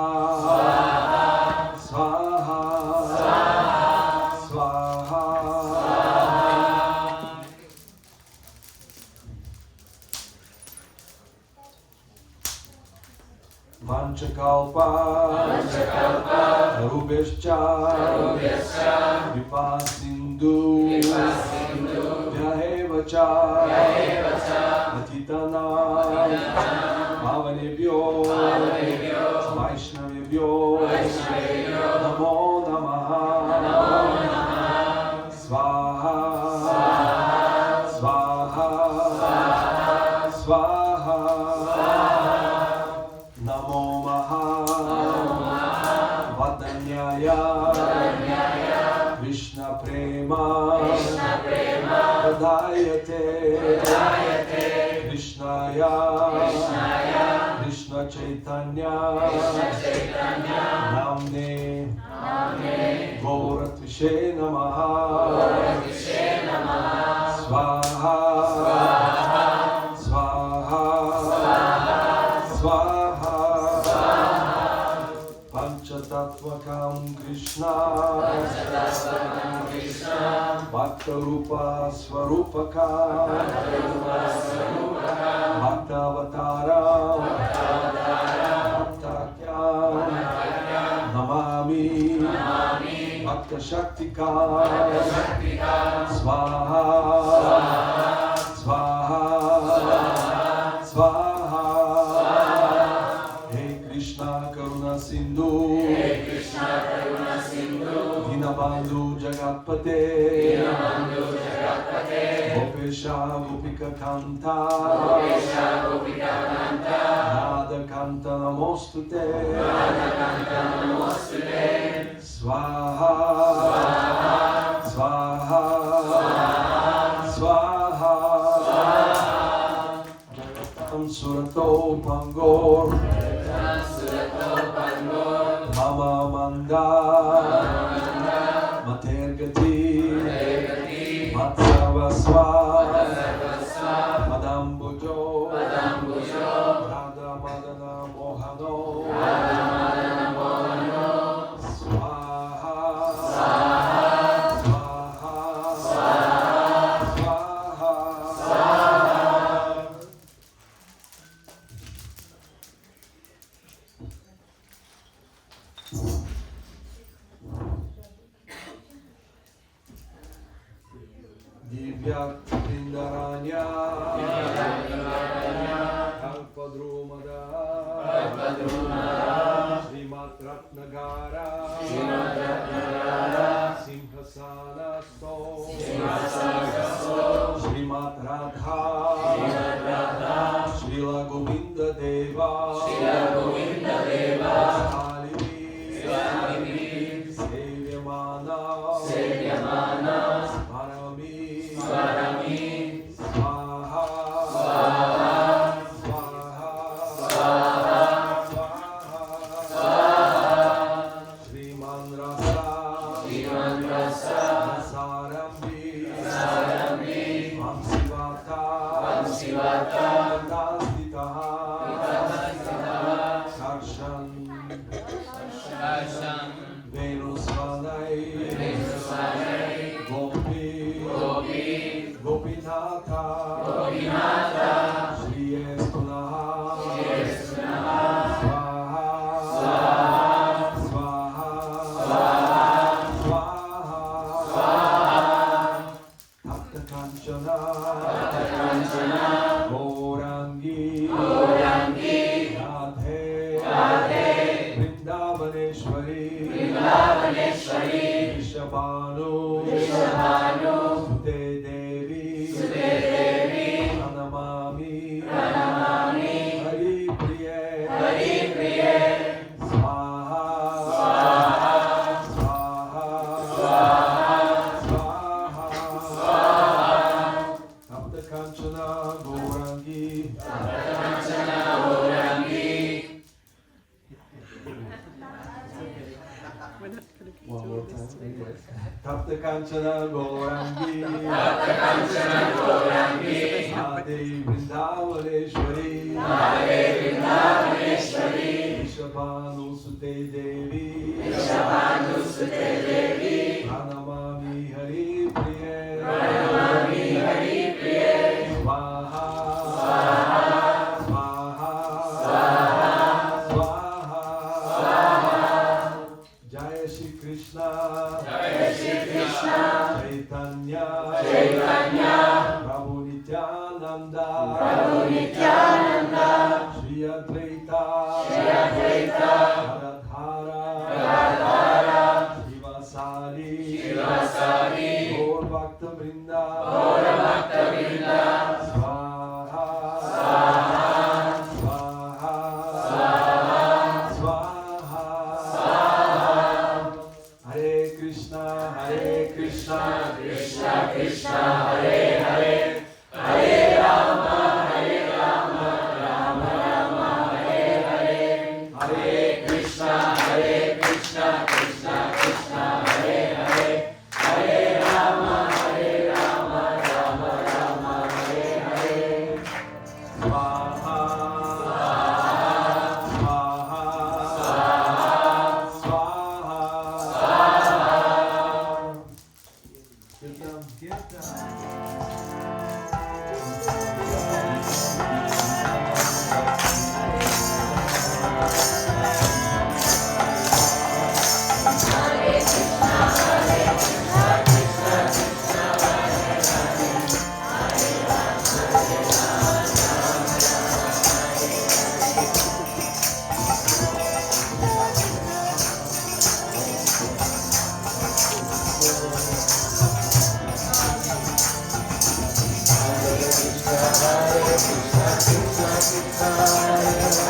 Swaha Swaha Panchakalpa Rubhescha Vipasindhu Vyahevacha Atitana Bhavanebhyo Vaishnavebhyo Namo Namaha Svaha Svaha Svaha Namo Maha Vadanyaya Krishna Prema Pradayate Krishnaya Krishna Chaitanya Namne Gauratvise Namaha Svaha Svaha Svaha Panchatatvakam Krishna Bhakta Rupa Swarupaka Bhakta Avatara Bhaktakya Namami Bhakta Shaktika Svaha Svaha Svaha Hey Krishna Karuna Sindhu Dinabandhu Jagatpate Gopesha Gopika Kanta Radha Kanta Namostute Svaha Svaha Svaha Jagatam Surato Pangor Mama Manda Matergati Matsavasva Madambujo Radha Madana Mohano Svaha Svaha Svaha Divyat Pindaranya Kalpadrumada Srimat Ratnagara Simhasana Sto Srimat Radha Srila Govinda Deva Salini Sevyamana Svarami Svaha Svaha Svaha Sriman Rasa Sarambi Vamsivata Sarshan Venusvanai Gopinatha Shri Estunaha Svaha Svaha Svaha Tapta Kanchana Gaurangi Radhe Vrindavaneshwari Vishabhanu Sute Devi Pranamami Hari Priye Svaha Svaha Svaha Tapta Kanchana Gaurangi One more time. Tapta Kanchana Gaurangi Radhe Vrindavaneshwari Vishabhanu Sute Devi Pranamami Hari Priye Svaha Svaha Svaha Nityananda, Shri Advaita, Radhara, Shivasari, Gaur Bhakta Vrinda, Swaha, Swaha, Swaha, Hare Krishna, Krishna Krishna, Hare Hare, Hare Rama, Rama Rama, Hare Hare, Hare Krishna, Krishna Krishna, Hare Hare, Hare Rama, Rama Rama, Hare Hare. Swaha, Swaha, Swaha, Swaha. Get down. Hare Krishna, Krishna Krishna, Hare Hare.